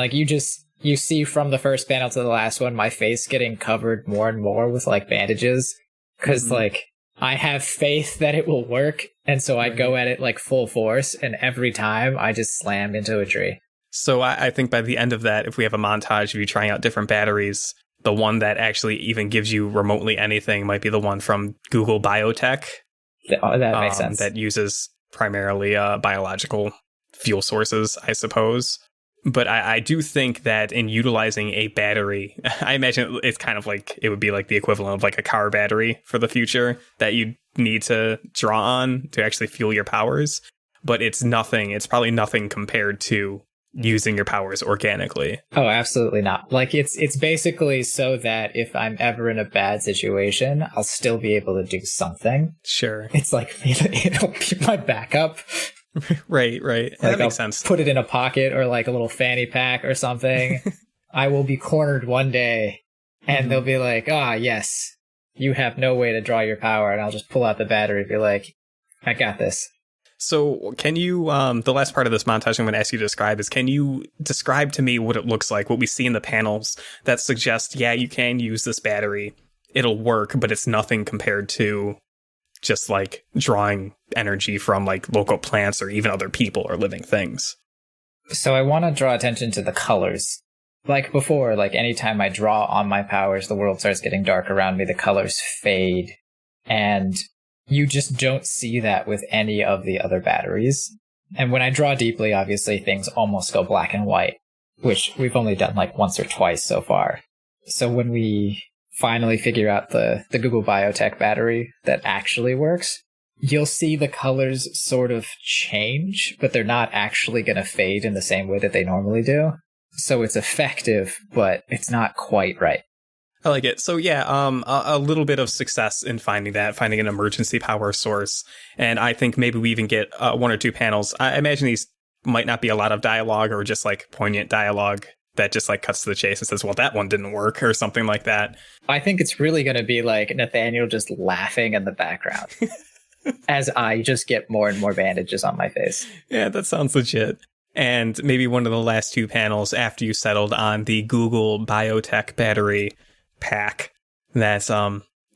you see from the first panel to the last one my face getting covered more and more with bandages, because I have faith that it will work, and so I go at it full force, and every time I just slam into a tree. So I think by the end of that, if we have a montage of you trying out different batteries, the one that actually even gives you remotely anything might be the one from Google Biotech. That makes sense. That uses primarily biological fuel sources, I suppose. But I do think that in utilizing a battery, I imagine it's kind of it would be the equivalent of a car battery for the future that you need to draw on to actually fuel your powers. But it's probably nothing compared to using your powers organically. Oh, absolutely not. It's basically so that if I'm ever in a bad situation, I'll still be able to do something. Sure. It's it'll be my backup. Right. That makes sense. Put it in a pocket or a little fanny pack or something. I will be cornered one day and they'll be yes, you have no way to draw your power. And I'll just pull out the battery and be I got this. So can you, the last part of this montage I'm going to ask you to describe is, can you describe to me what it looks like, what we see in the panels that suggest, you can use this battery, it'll work, but it's nothing compared to just drawing energy from local plants or even other people or living things? So I want to draw attention to the colors. Like before, anytime I draw on my powers, the world starts getting dark around me, the colors fade, and you just don't see that with any of the other batteries. And when I draw deeply, obviously things almost go black and white, which we've only done once or twice so far. So when we finally figure out the Google Biotech battery that actually works, you'll see the colors sort of change, but they're not actually going to fade in the same way that they normally do. So it's effective, but it's not quite right. I like it. So a little bit of success in finding an emergency power source. And I think maybe we even get 1 or 2 panels. I imagine these might not be a lot of dialogue or just poignant dialogue that just cuts to the chase and says, well, that one didn't work or something like that. I think it's really going to be Nathaniel just laughing in the background as I just get more and more bandages on my face. Yeah, that sounds legit. And maybe one of the last 2 panels after you settled on the Google Biotech battery pack, that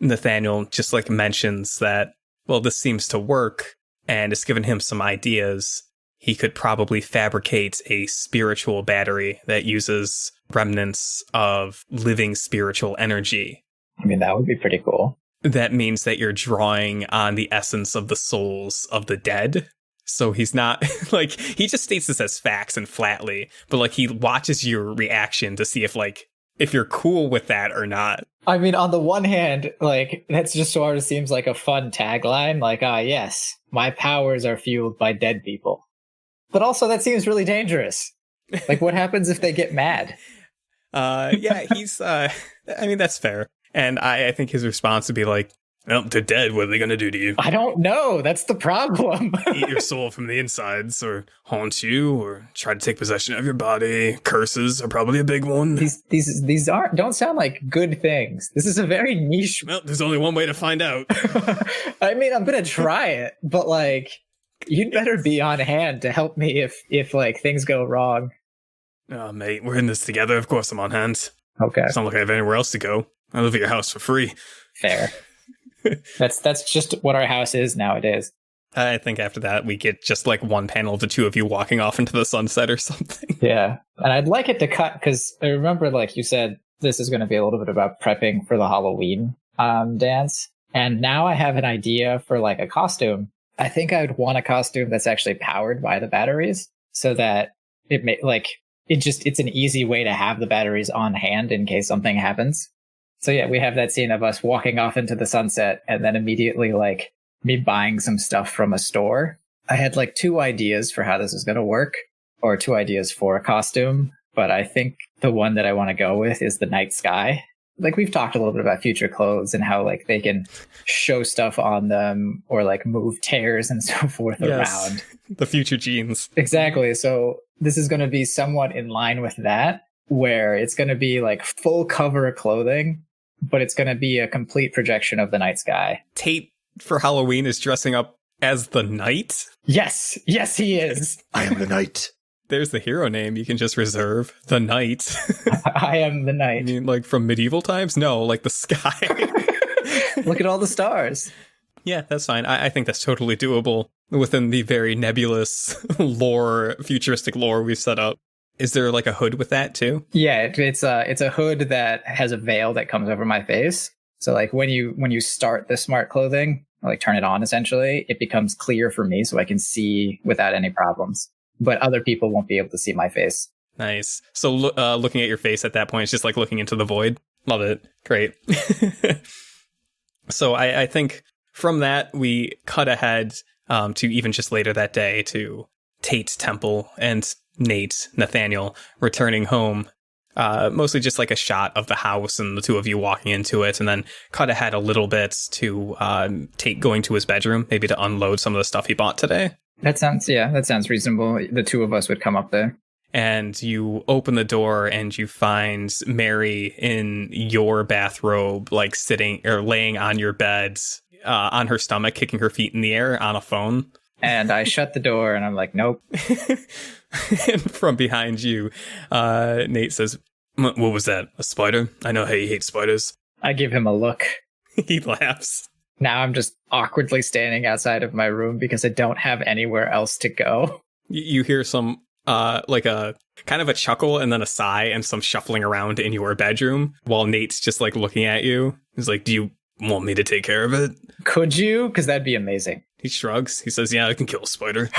Nathaniel just mentions that, well, this seems to work, and it's given him some ideas. He could probably fabricate a spiritual battery that uses remnants of living spiritual energy. I mean, that would be pretty cool. that means that you're drawing on the essence of the souls of the dead. So he's not like, he just states this as facts and flatly, but like he watches your reaction to see if you're cool with that or not. I mean, on the one hand, like, that's just sort of seems like a fun tagline. Like, yes, my powers are fueled by dead people. But also that seems really dangerous. Like, what happens if they get mad? Yeah, he's, I mean, that's fair. And I think his response would be like, well, they're dead. What are they going to do to you? I don't know. That's the problem. Eat your soul from the insides, or haunt you, or try to take possession of your body. Curses are probably a big one. These don't sound like good things. This is a very niche. Well, there's only one way to find out. I mean, I'm gonna try it, but like, you'd better be on hand to help me if like things go wrong. Oh, mate, we're in this together. Of course I'm on hand. Okay, It's not like I have anywhere else to go. I live at your house for free. fair. That's just what our house is nowadays. I think after that, we get just like one panel of the two of you walking off into the sunset or something. Yeah, and I'd like it to cut, because I remember, like you said, this is going to be a little bit about prepping for the Halloween dance. And now I have an idea for like a costume. I think I would want a costume that's actually powered by the batteries, so that it's an easy way to have the batteries on hand in case something happens. So yeah, we have that scene of us walking off into the sunset and then immediately like me buying some stuff from a store. I had like 2 ideas for how this is going to work, or 2 ideas for a costume, but I think the one that I want to go with is the night sky. Like, we've talked a little bit about future clothes and how like they can show stuff on them or like move tears and so forth around. The future jeans. Exactly. So this is going to be somewhat in line with that, where it's going to be like full cover clothing, but it's going to be a complete projection of the night sky. Tate for Halloween is dressing up as the knight. Yes, he is. I am the knight. There's the hero name you can just reserve. The knight. I am the I knight. mean, like from medieval times? No, like the sky. Look at all the stars. Yeah, that's fine. I think that's totally doable within the very nebulous futuristic lore we've set up. Is there like a hood with that too? Yeah, it's a hood that has a veil that comes over my face. So like when you start the smart clothing, like turn it on essentially, it becomes clear for me so I can see without any problems. But other people won't be able to see my face. Nice. So looking at your face at that point, it's just like looking into the void. Love it. Great. So I think from that, we cut ahead to even just later that day to Tate's temple and Nathaniel returning home. Mostly just like a shot of the house and the two of you walking into it, and then cut ahead a little bit to Tate going to his bedroom, maybe to unload some of the stuff he bought today. That sounds reasonable. The 2 of us would come up there. And you open the door and you find Mary in your bathrobe, like sitting or laying on your bed, on her stomach, kicking her feet in the air on a phone. And I shut the door and I'm like, nope. And from behind you, Nate says, "What was that? A spider? I know how you hate spiders." I give him a look. He laughs. Now I'm just awkwardly standing outside of my room because I don't have anywhere else to go. You hear some, like a kind of a chuckle and then a sigh and some shuffling around in your bedroom while Nate's just like looking at you. He's like, "Do you want me to take care of it?" Could you? Because that'd be amazing. He shrugs. He says, "Yeah, I can kill a spider."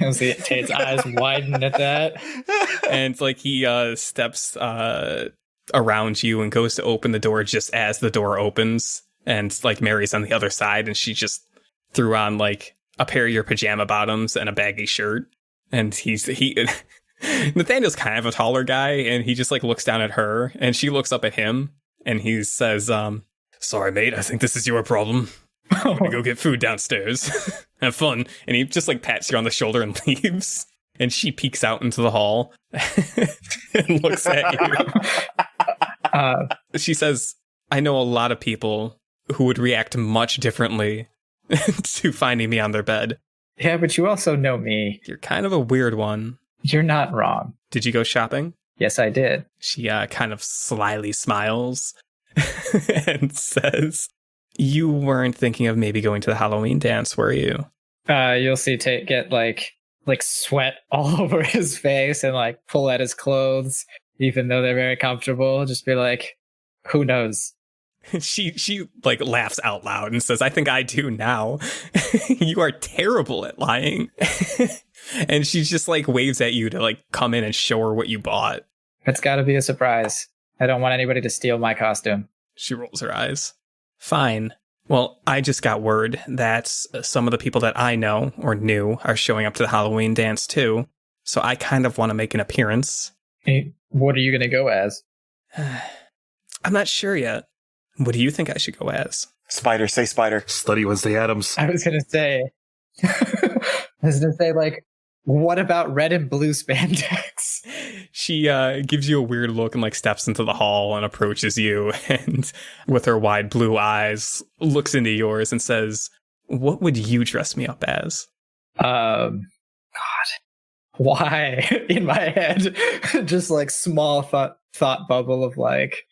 You'll see Tate's eyes widen at that. And like he steps around you and goes to open the door just as the door opens. And like Mary's on the other side and she just threw on like a pair of your pajama bottoms and a baggy shirt. And Nathaniel's kind of a taller guy and he just like looks down at her and she looks up at him and he says, "Sorry, mate, I think this is your problem. I'm gonna go get food downstairs. Have fun." And he just like pats you on the shoulder and leaves. And she peeks out into the hall and looks at you. She says, "I know a lot of people who would react much differently to finding me on their bed. Yeah, but you also know me. You're kind of a weird one." You're not wrong. "Did you go shopping?" Yes, I did. She kind of slyly smiles and says, "You weren't thinking of maybe going to the Halloween dance, were you?" You'll see Tate get like sweat all over his face and like pull at his clothes, even though they're very comfortable. Just be like, who knows? She like laughs out loud and says, I think I do now. You are terrible at lying. And she just like waves at you to like come in and show her what you bought. It's got to be a surprise. I don't want anybody to steal my costume. She rolls her eyes. Fine. Well, I just got word that some of the people that I know or knew are showing up to the Halloween dance too. So I kind of want to make an appearance. Hey, what are you going to go as? I'm not sure yet. What do you think I should go as? Spider, say spider. Study Wednesday Adams. I was going to say, like, what about red and blue spandex? She gives you a weird look and like steps into the hall and approaches you and with her wide blue eyes looks into yours and says, what would you dress me up as? God. Why? In my head, just like small thought bubble of like,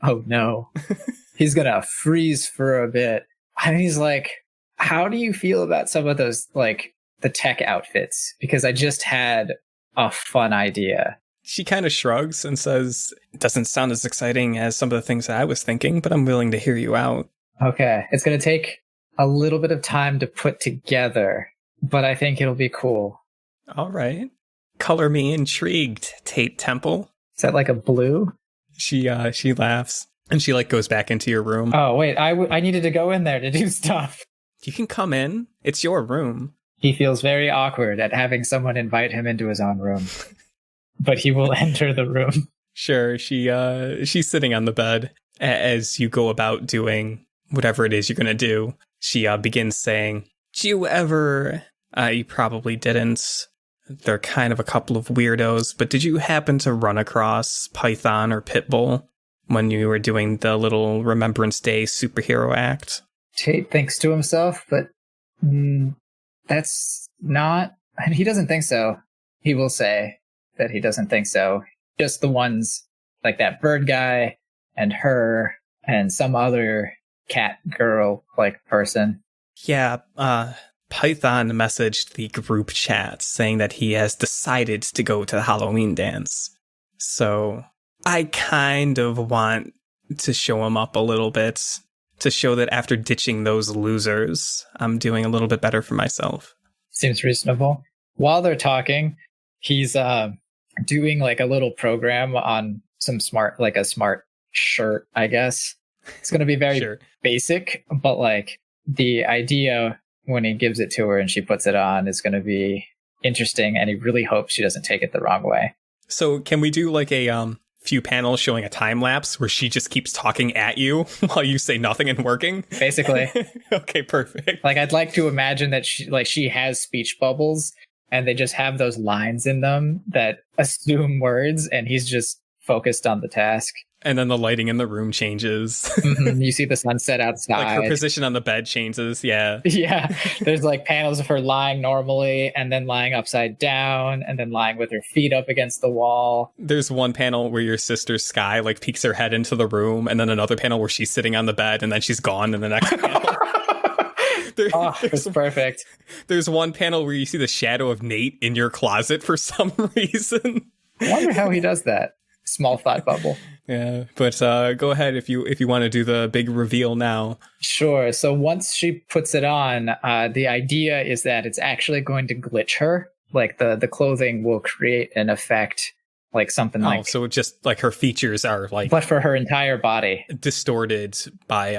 oh no, he's gonna freeze for a bit. And he's like, how do you feel about some of those, like, the tech outfits? Because I just had a fun idea. She kind of shrugs and says, it doesn't sound as exciting as some of the things that I was thinking, but I'm willing to hear you out. Okay, it's gonna take a little bit of time to put together, but I think it'll be cool. All right. Color me intrigued, Tate Temple. Is that like a blue? She laughs and she like goes back into your room. Oh, wait, I needed to go in there to do stuff. You can come in. It's your room. He feels very awkward at having someone invite him into his own room. But he will enter the room. Sure, she's sitting on the bed as you go about doing whatever it is you're going to do. She begins saying, "Do you ever... you probably didn't. They're kind of a couple of weirdos, but did you happen to run across Python or Pitbull when you were doing the little Remembrance Day superhero act?" Tate thinks to himself, but that's not... He doesn't think so. He will say that he doesn't think so. Just the ones like that bird guy and her and some other cat girl like person. Yeah, Python messaged the group chat saying that he has decided to go to the Halloween dance. So I kind of want to show him up a little bit to show that after ditching those losers, I'm doing a little bit better for myself. Seems reasonable. While they're talking, he's doing like a little program on some smart shirt, I guess. It's going to be very Sure. basic, but like the idea when he gives it to her and she puts it on is going to be interesting, and he really hopes she doesn't take it the wrong way. So can we do like a few panels showing a time lapse where she just keeps talking at you while you say nothing and working? Basically. Okay, perfect. Like, I'd like to imagine that she has speech bubbles and they just have those lines in them that assume words, and he's just focused on the task. And then the lighting in the room changes. Mm-hmm. You see the sunset outside. Like her position on the bed changes, yeah. Yeah, there's like panels of her lying normally and then lying upside down and then lying with her feet up against the wall. There's one panel where your sister Sky like peeks her head into the room, and then another panel where she's sitting on the bed and then she's gone in the next panel. It's perfect. There's one panel where you see the shadow of Nate in your closet for some reason. I wonder how he does that. Small thought bubble. Yeah, but go ahead if you want to do the big reveal now. Sure. So once she puts it on, the idea is that it's actually going to glitch her. Like the clothing will create an effect, like something like... so it just like her features are like... But for her entire body. Distorted by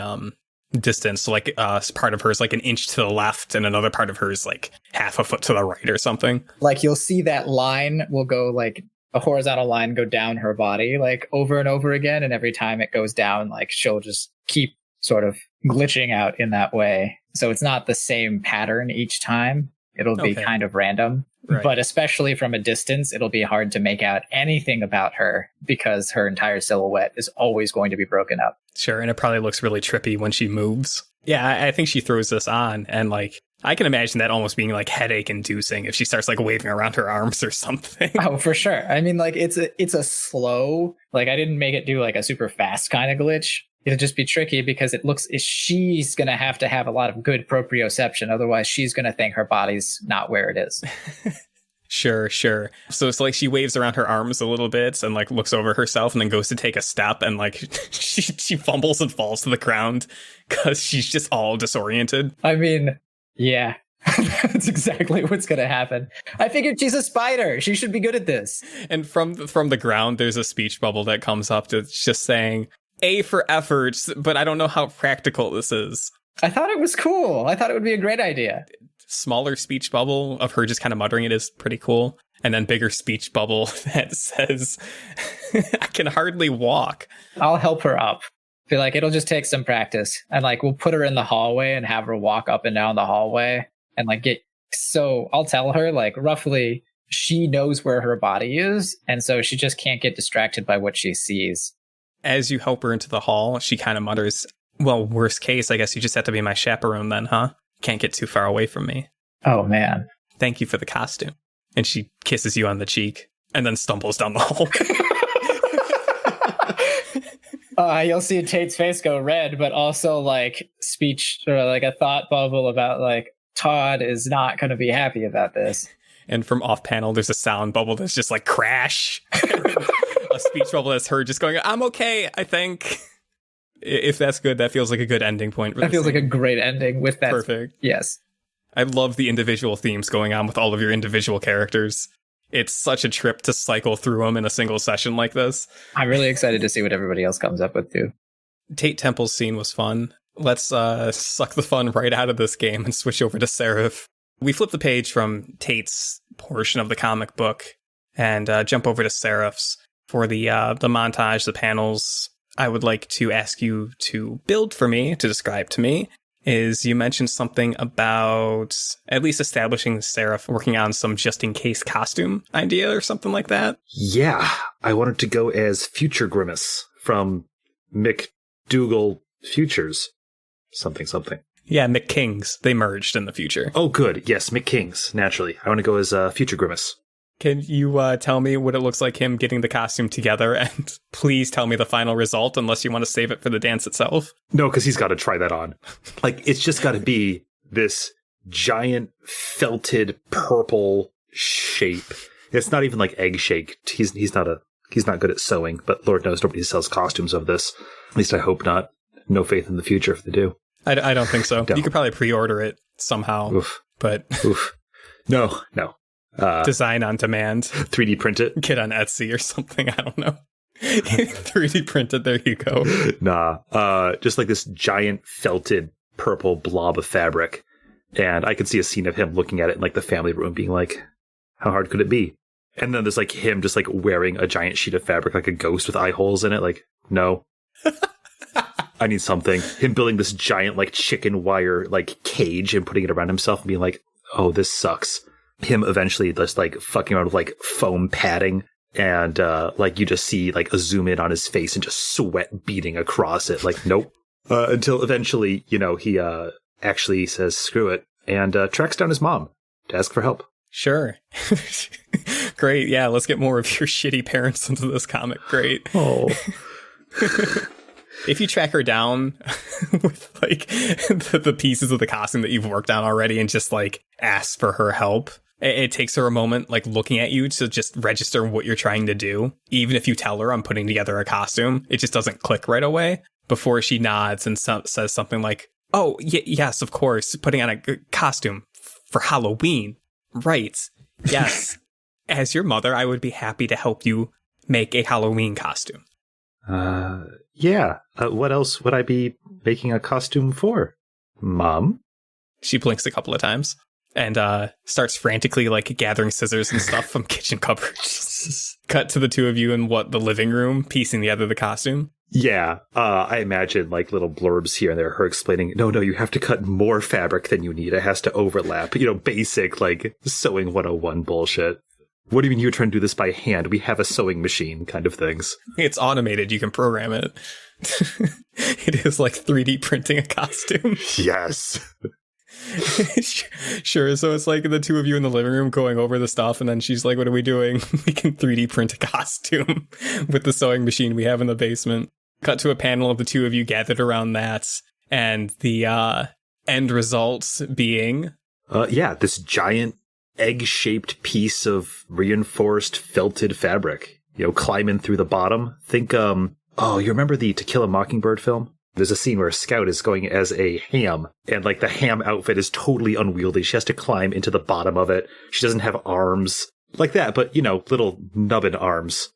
distance. So like part of her is like an inch to the left and another part of her is like half a foot to the right or something. Like you'll see that line will go like... a horizontal line go down her body like over and over again, and every time it goes down, like she'll just keep sort of glitching out in that way. So it's not the same pattern each time. It'll be kind of random. Right. But especially from a distance, it'll be hard to make out anything about her because her entire silhouette is always going to be broken up. Sure, and it probably looks really trippy when she moves. Yeah, I think she throws this on, and like I can imagine that almost being like headache inducing if she starts like waving around her arms or something. Oh, for sure. I mean, like it's a slow, like I didn't make it do like a super fast kind of glitch. It'll just be tricky because it looks, she's going to have a lot of good proprioception. Otherwise she's going to think her body's not where it is. Sure, sure. So it's like she waves around her arms a little bit and like looks over herself and then goes to take a step and like she fumbles and falls to the ground because she's just all disoriented. I mean, yeah. That's exactly what's gonna happen. I figured she's a spider. She should be good at this. And from the ground, there's a speech bubble that comes up that's just saying, A for efforts, but I don't know how practical this is. I thought it was cool. I thought it would be a great idea. Smaller speech bubble of her just kind of muttering it is pretty cool. And then bigger speech bubble that says, I can hardly walk. I'll help her up. Feel like it'll just take some practice. And like we'll put her in the hallway and have her walk up and down the hallway and like so I'll tell her like roughly she knows where her body is. And so she just can't get distracted by what she sees. As you help her into the hall, she kind of mutters, well, worst case, I guess you just have to be my chaperone then, huh? Can't get too far away from me. Oh, man. Thank you for the costume. And she kisses you on the cheek and then stumbles down the hall. You'll see Tate's face go red, but also like speech or like a thought bubble about like Todd is not going to be happy about this. And from off panel, there's a sound bubble that's just like crash. A speech bubble that's her just going, I'm okay, I think. If that's good, that feels like a good ending point. That feels like a great ending with that. Perfect. Yes. I love the individual themes going on with all of your individual characters. It's such a trip to cycle through them in a single session like this. I'm really excited to see what everybody else comes up with, too. Tate Temple's scene was fun. Let's suck the fun right out of this game and switch over to Seraph. We flip the page from Tate's portion of the comic book and jump over to Seraph's. For the montage, the panels, I would like to ask you to build for me, to describe to me, is you mentioned something about at least establishing Seraph working on some just-in-case costume idea or something like that? Yeah, I wanted to go as Future Grimace from McDougal Futures. Something. Yeah, McKings. They merged in the future. Oh, good. Yes, McKings, naturally. I want to go as Future Grimace. Can you tell me what it looks like him getting the costume together? And please tell me the final result, unless you want to save it for the dance itself. No, because he's got to try that on. Like, it's just got to be this giant felted purple shape. It's not even like egg shaped. He's not good at sewing, but Lord knows nobody sells costumes of this. At least I hope not. No faith in the future if they do. I don't think so. Don't. You could probably pre-order it somehow. Oof. But Oof. No. Design on demand. 3D print it. Get on Etsy or something. I don't know. 3D printed. There you go. Nah. Just like this giant felted purple blob of fabric. And I could see a scene of him looking at it in like the family room being like, how hard could it be? And then there's like him just like wearing a giant sheet of fabric like a ghost with eye holes in it. Like, no. I need something. Him building this giant like chicken wire like cage and putting it around himself and being like, oh, this sucks. Him eventually just like fucking around with like foam padding and like you just see like a zoom in on his face and just sweat beading across it. Like, nope. Until eventually, you know, he actually says screw it and tracks down his mom to ask for help. Sure. Great. Yeah, let's get more of your shitty parents into this comic. Great. Oh. If you track her down with like the pieces of the costume that you've worked on already and just like ask for her help, it takes her a moment like looking at you to just register what you're trying to do. Even if you tell her I'm putting together a costume, it just doesn't click right away before she nods and says something like, oh, yes, of course, putting on a costume for Halloween. Right. Yes. As your mother, I would be happy to help you make a Halloween costume. Yeah. What else would I be making a costume for, Mom? She blinks a couple of times and starts frantically like gathering scissors and stuff from kitchen cupboards. Cut to the two of you in the living room, piecing together the costume. Yeah. I imagine like little blurbs here and there, her explaining, no, you have to cut more fabric than you need. It has to overlap. You know, basic like sewing 101 bullshit. What do you mean you're trying to do this by hand? We have a sewing machine kind of things. It's automated. You can program it. It is like 3D printing a costume. Yes. Sure. So it's like the two of you in the living room going over the stuff. And then she's like, what are we doing? We can 3D print a costume with the sewing machine we have in the basement. Cut to a panel of the two of you gathered around that. And the end results being... Yeah, this giant egg-shaped piece of reinforced felted fabric, climbing through the bottom. Think, you remember the To Kill a Mockingbird film? There's a scene where a scout is going as a ham, and the ham outfit is totally unwieldy. She has to climb into the bottom of it. She doesn't have arms like that, but, little nubbin arms.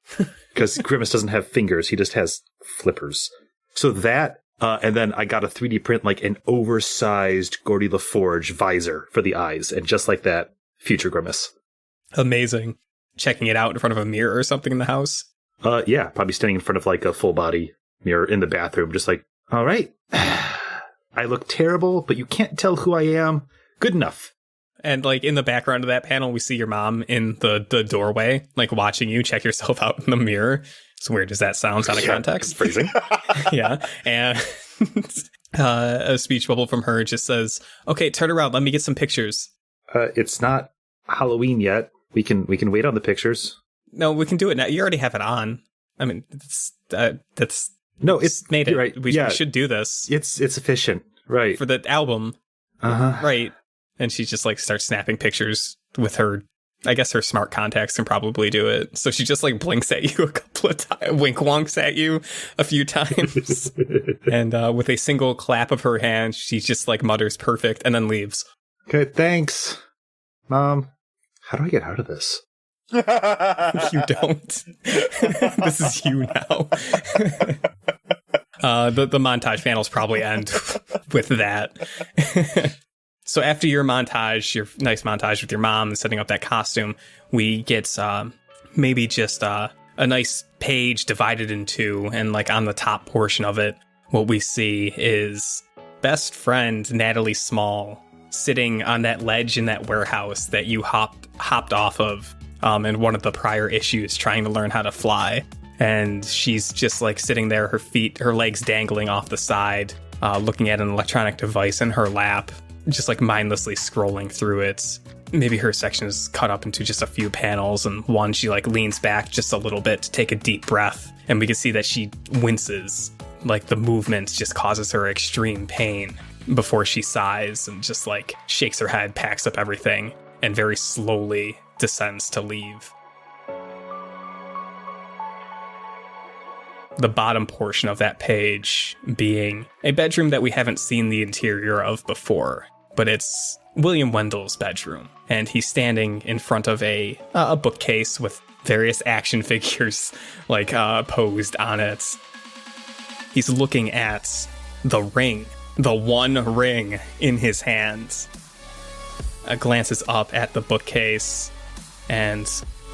Because Grimace doesn't have fingers. He just has flippers. So that, and then I got a 3D print, an oversized Gordy LaForge visor for the eyes. And just like that, future Grimace. Amazing. Checking it out in front of a mirror or something in the house? Yeah, probably standing in front of a full body mirror in the bathroom, just all right, I look terrible, but you can't tell who I am. Good enough. And in the background of that panel, we see your mom in the doorway, watching you check yourself out in the mirror. So weird does that sound out of context? Phrasing. Yeah. And a speech bubble from her just says, okay, turn around. Let me get some pictures. It's not Halloween yet. We can wait on the pictures. No, we can do it now. You already have it on. I mean, that's no, it's made it. Right. We should do this. It's efficient, right? For the album, right? And she just starts snapping pictures with her. I guess her smart contacts can probably do it. So she just blinks at you a couple of times, wink wonks at you a few times, and with a single clap of her hand, she just mutters "perfect" and then leaves. Okay, thanks, Mom. How do I get out of this? You don't. This is you now. The montage panels probably end with that. So after your montage, your nice montage with your mom and setting up that costume, we get maybe just a nice page divided in two, and on the top portion of it, what we see is best friend Natalie Small sitting on that ledge in that warehouse that you hopped off of in one of the prior issues, trying to learn how to fly. And she's just sitting there, her legs dangling off the side, looking at an electronic device in her lap, just mindlessly scrolling through it. Maybe her section is cut up into just a few panels, and one she leans back just a little bit to take a deep breath, and we can see that she winces. The movement just causes her extreme pain before she sighs and just shakes her head, packs up everything, and very slowly descends to leave. The bottom portion of that page being a bedroom that we haven't seen the interior of before, but it's William Wendell's bedroom, and he's standing in front of a bookcase with various action figures posed on it. He's looking at the ring, the one ring in his hands. Glances up at the bookcase and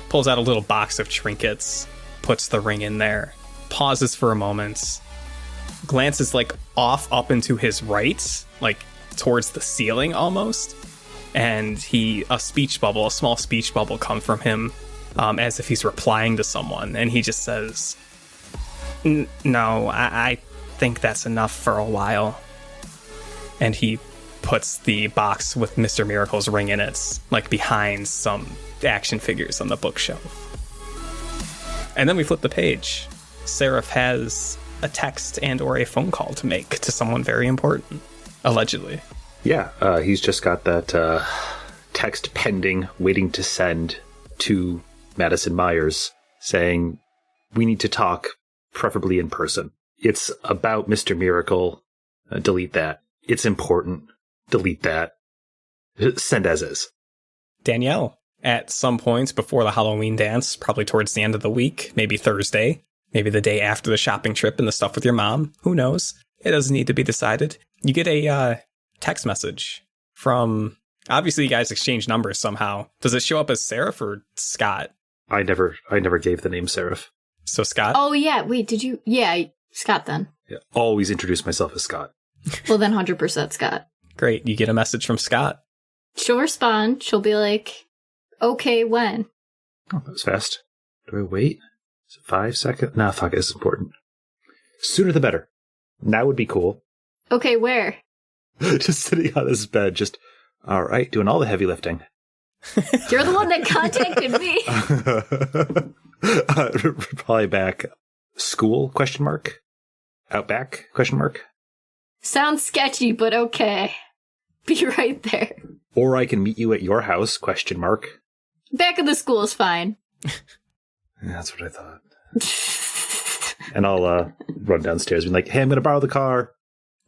pulls out a little box of trinkets, puts the ring in there, pauses for a moment, glances off up into his right, towards the ceiling almost, and a small speech bubble comes from him, as if he's replying to someone, and he just says, "No, I think that's enough for a while." And he puts the box with Mr. Miracle's ring in it, behind some action figures on the bookshelf. And then we flip the page. Seraph has a text and or a phone call to make to someone very important, allegedly. Yeah, he's just got that text pending, waiting to send to Madison Myers, saying, we need to talk, preferably in person. It's about Mr. Miracle. Delete that. It's important. Delete that. Send as is. Danielle, at some point before the Halloween dance, probably towards the end of the week, maybe Thursday, maybe the day after the shopping trip and the stuff with your mom, who knows? It doesn't need to be decided. You get a text message from, obviously you guys exchange numbers somehow. Does it show up as Seraph or Scott? I never gave the name Seraph. So Scott? Oh yeah, wait, did you? Yeah, Scott then. Yeah, always introduce myself as Scott. Well then 100% Scott. Great, you get a message from Scott. She'll respond. She'll be like, okay, when? Oh, that was fast. Do I wait? Is it 5 seconds? Nah, fuck it, it's important. Sooner the better. That would be cool. Okay, where? Just sitting on this bed, just, all right, doing all the heavy lifting. You're the one that contacted me. Probably back. School? Question mark. Outback? Question mark. Sounds sketchy, but okay. be right there. Or I can meet you at your house, ? Back of the school is fine. That's what I thought. And I'll run downstairs and be like, hey, I'm going to borrow the car.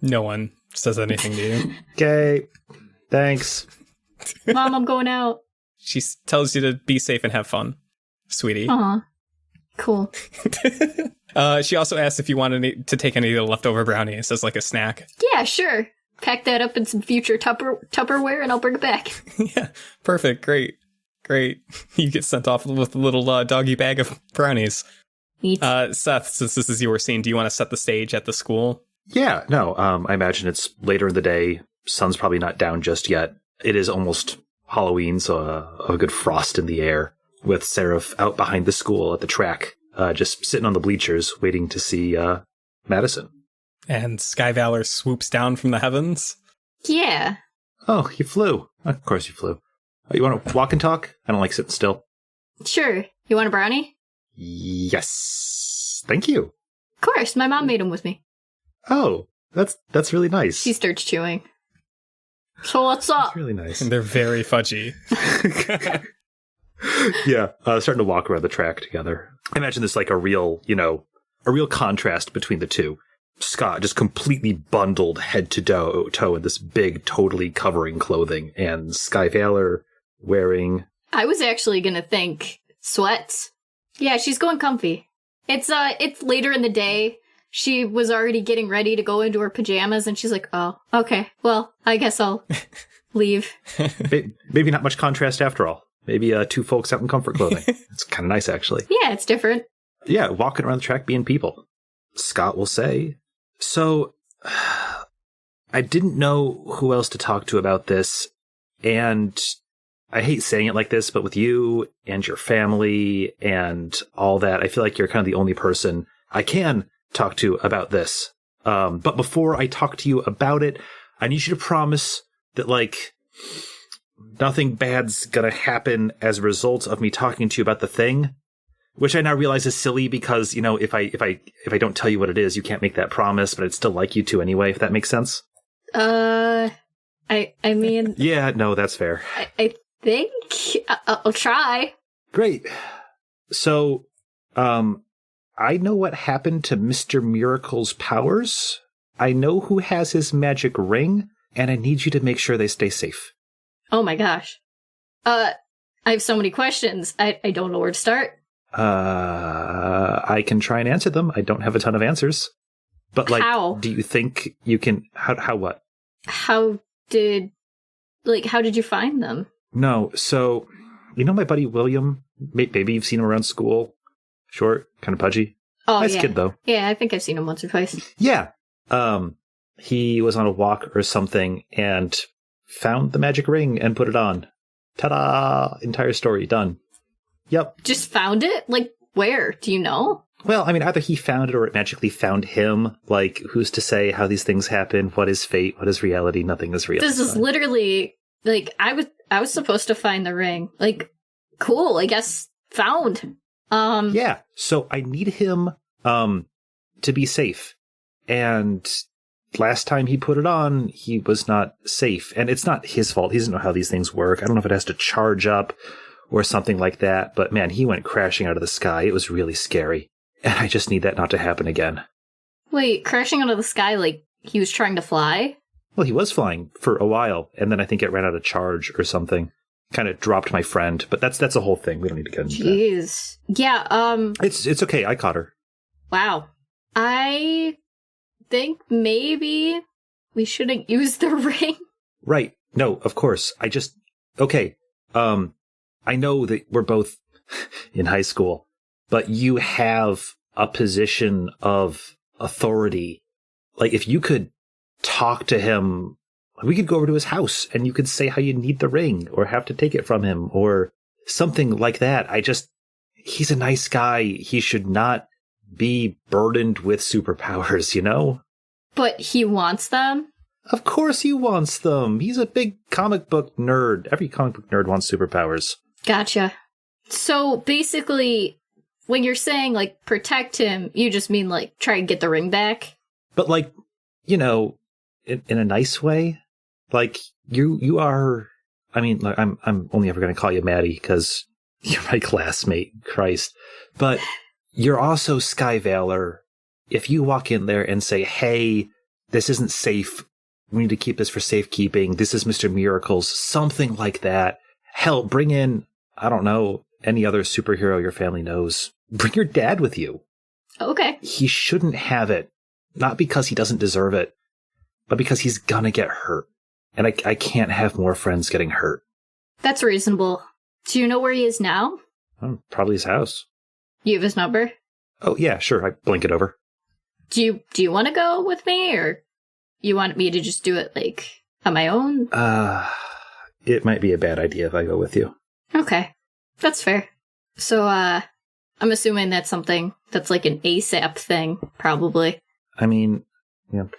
No one says anything to you. Okay, thanks. Mom, I'm going out. She tells you to be safe and have fun, sweetie. Aw. Cool. She also asks if you want to take any of the leftover brownies as like a snack. Yeah, sure. Pack that up in some future Tupperware and I'll bring it back. Yeah, perfect. Great. You get sent off with a little doggy bag of brownies. Neat. Seth, since this is your scene, do you want to set the stage at the school? Yeah, no, I imagine it's later in the day. Sun's probably not down just yet. It is almost Halloween, so a good frost in the air, with Seraph out behind the school at the track, just sitting on the bleachers waiting to see Madison. And Sky Valor swoops down from the heavens. Yeah. Oh, you flew. Of course you flew. You want to walk and talk? I don't like sitting still. Sure. You want a brownie? Yes. Thank you. Of course. My mom made them with me. Oh, that's really nice. She starts chewing. So what's up? That's really nice. And they're very fudgy. Yeah, starting to walk around the track together. I imagine there's like a real contrast between the two. Scott just completely bundled head to toe in this big, totally covering clothing, and Sky Valor wearing... I was actually gonna think sweats. Yeah, she's going comfy. It's later in the day. She was already getting ready to go into her pajamas, and she's like, oh, okay, well, I guess I'll leave. Maybe not much contrast after all. Maybe two folks out in comfort clothing. It's kind of nice, actually. Yeah, it's different. Yeah, walking around the track being people. Scott will say, so, I didn't know who else to talk to about this, and I hate saying it like this, but with you and your family and all that, I feel like you're kind of the only person I can talk to about this. But before I talk to you about it, I need you to promise that, like, nothing bad's gonna happen as a result of me talking to you about the thing. Which I now realize is silly because, you know, if I don't tell you what it is, you can't make that promise, but I'd still like you to anyway, if that makes sense. I mean... Yeah, no, that's fair. I think I'll try. Great. So, I know what happened to Mr. Miracle's powers. I know who has his magic ring, and I need you to make sure they stay safe. Oh my gosh. I have so many questions. I don't know where to start. I can try and answer them. I don't have a ton of answers. But, like, how? Do you think you can... How what? How did you find them? No, so, you know my buddy William? Maybe you've seen him around school. Short, kind of pudgy. Oh, nice yeah. kid, though. Yeah, I think I've seen him once or twice. Yeah. He was on a walk or something and found the magic ring and put it on. Ta-da! Entire story, done. Yep. Just found it? Like, where? Do you know? Well, I mean, either he found it or it magically found him. Like, who's to say how these things happen? What is fate? What is reality? Nothing is real. This is literally, like, I was supposed to find the ring. Like, cool, I guess, found. Yeah, so I need him, to be safe. And last time he put it on, he was not safe. And it's not his fault. He doesn't know how these things work. I don't know if it has to charge up or something like that, but man, he went crashing out of the sky. It was really scary. And I just need that not to happen again. Wait, crashing out of the sky like he was trying to fly? Well, he was flying for a while, and then I think it ran out of charge or something. Kind of dropped my friend, but that's a whole thing. We don't need to get into that. Jeez. Yeah, It's okay, I caught her. Wow. I think maybe we shouldn't use the ring. Right. No, of course. Okay. I know that we're both in high school, but you have a position of authority. Like, if you could talk to him, we could go over to his house and you could say how you need the ring or have to take it from him or something like that. He's a nice guy. He should not be burdened with superpowers, you know? But he wants them? Of course he wants them. He's a big comic book nerd. Every comic book nerd wants superpowers. Gotcha. So basically, when you're saying, like, protect him, you just mean, like, try and get the ring back? But, like, you know, in a nice way. Like, you are, I mean, like, I'm only ever going to call you Maddie because you're my classmate, Christ. But you're also Sky Valor. If you walk in there and say, hey, this isn't safe, we need to keep this for safekeeping, this is Mr. Miracles, something like that. Hell, bring in, I don't know, any other superhero your family knows. Bring your dad with you. Okay. He shouldn't have it. Not because he doesn't deserve it, but because he's gonna get hurt. And I can't have more friends getting hurt. That's reasonable. Do you know where he is now? Probably his house. You have his number? Oh, yeah, sure. I blink it over. Do you want to go with me, or you want me to just do it, like, on my own? It might be a bad idea if I go with you. Okay. That's fair. So, I'm assuming that's something that's like an ASAP thing, probably. I mean,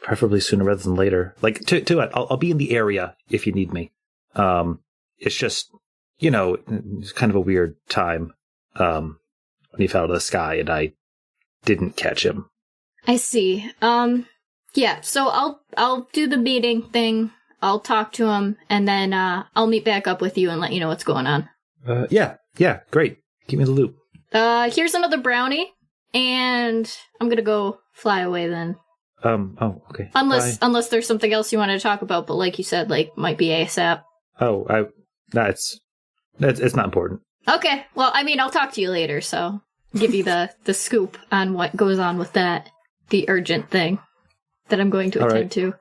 preferably sooner rather than later. Like, to it, I'll be in the area if you need me. It's just, it's kind of a weird time, when he fell out of the sky and I didn't catch him. I see. Yeah, so I'll do the meeting thing. I'll talk to him, and then, I'll meet back up with you and let you know what's going on. Yeah, great. Keep me in the loop. Here's another brownie, and I'm gonna go fly away then. Okay. Unless there's something else you wanted to talk about, but like you said, like, might be ASAP. It's not important. Okay, well, I mean, I'll talk to you later, so give you the scoop on what goes on with that, the urgent thing that I'm going to attend to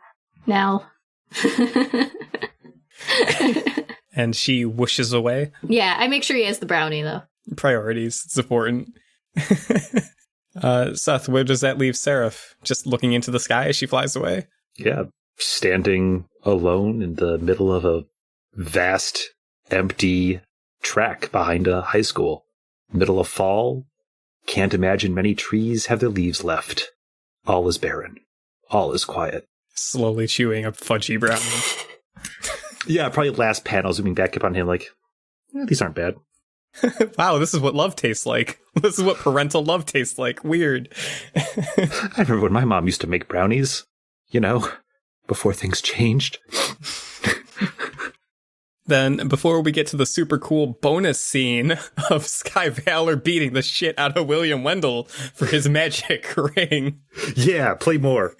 now. And she whooshes away. Yeah, I make sure he has the brownie, though. Priorities. It's important. Seth, where does that leave Seraph? Just looking into the sky as she flies away? Yeah, standing alone in the middle of a vast, empty track behind a high school. Middle of fall. Can't imagine many trees have their leaves left. All is barren. All is quiet. Slowly chewing a fudgy brownie. Yeah, probably last panel zooming back up on him like, these aren't bad. Wow, this is what love tastes like. This is what parental love tastes like. Weird. I remember when my mom used to make brownies, before things changed. Then, before we get to the super cool bonus scene of Sky Valor beating the shit out of William Wendell for his magic ring. Yeah, play more.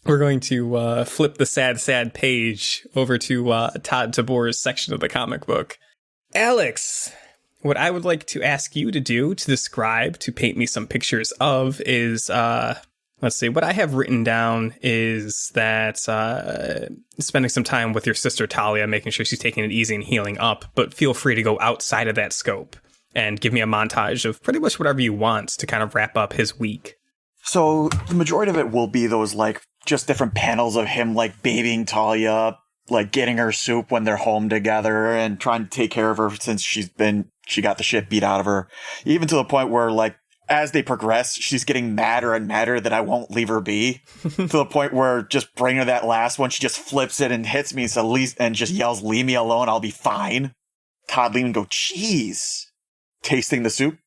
We're going to flip the sad page over to Todd Tabor's section of the comic book. Alex, what I would like to ask you to do, to describe, to paint me some pictures of is, let's see, what I have written down is that spending some time with your sister Talia, making sure she's taking it easy and healing up, but feel free to go outside of that scope and give me a montage of pretty much whatever you want to kind of wrap up his week. So the majority of it will be those, like, just different panels of him, like, babying Talia, like, getting her soup when they're home together and trying to take care of her since she got the shit beat out of her. Even to the point where, like, as they progress, she's getting madder and madder that I won't leave her be. To the point where just bring her that last one, she just flips it and hits me and just yells, "Leave me alone, I'll be fine." Todd leave and go, "Jeez." Tasting the soup.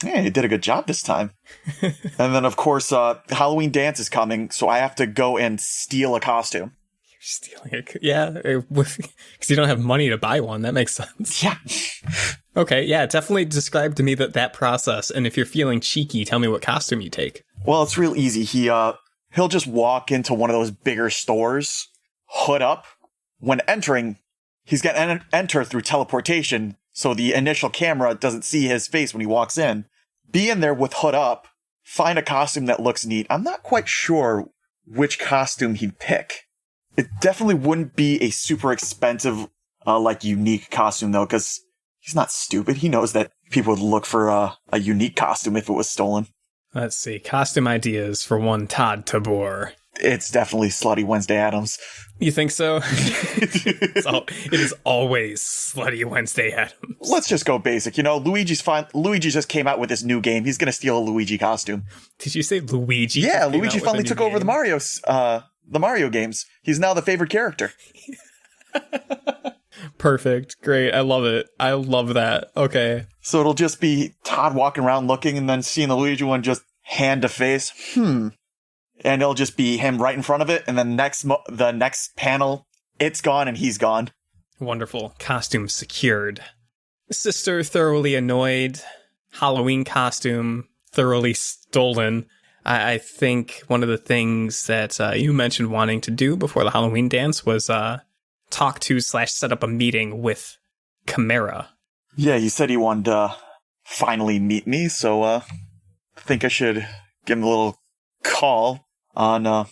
Yeah, you did a good job this time. And then, of course, Halloween dance is coming, so I have to go and steal a costume. You're stealing it? Yeah, because you don't have money to buy one. That makes sense. Yeah. Okay, yeah, definitely describe to me that process, and if you're feeling cheeky, tell me what costume you take. Well, it's real easy. He'll just walk into one of those bigger stores, hood up. When entering, he's going to enter through teleportation, so the initial camera doesn't see his face when he walks in. Be in there with hood up, find a costume that looks neat. I'm not quite sure which costume he'd pick. It definitely wouldn't be a super expensive, unique costume, though, because he's not stupid. He knows that people would look for a unique costume if it was stolen. Let's see. Costume ideas for one Todd Tabor. It's definitely Slutty Wednesday Addams. You think so? It is always Slutty Wednesday Addams. Let's just go basic. Luigi's fine. Luigi just came out with this new game. He's going to steal a Luigi costume. Did you say Luigi? Yeah, Luigi finally took over the Mario games. He's now the favorite character. Perfect. Great. I love it. I love that. Okay. So it'll just be Todd walking around looking and then seeing the Luigi one just hand to face. and it'll just be him right in front of it, and then the next panel, it's gone and he's gone. Wonderful. Costume secured. Sister thoroughly annoyed. Halloween costume thoroughly stolen. I think one of the things that you mentioned wanting to do before the Halloween dance was talk to / set up a meeting with Chimera. Yeah, he said he wanted to finally meet me, so I think I should give him a little call on,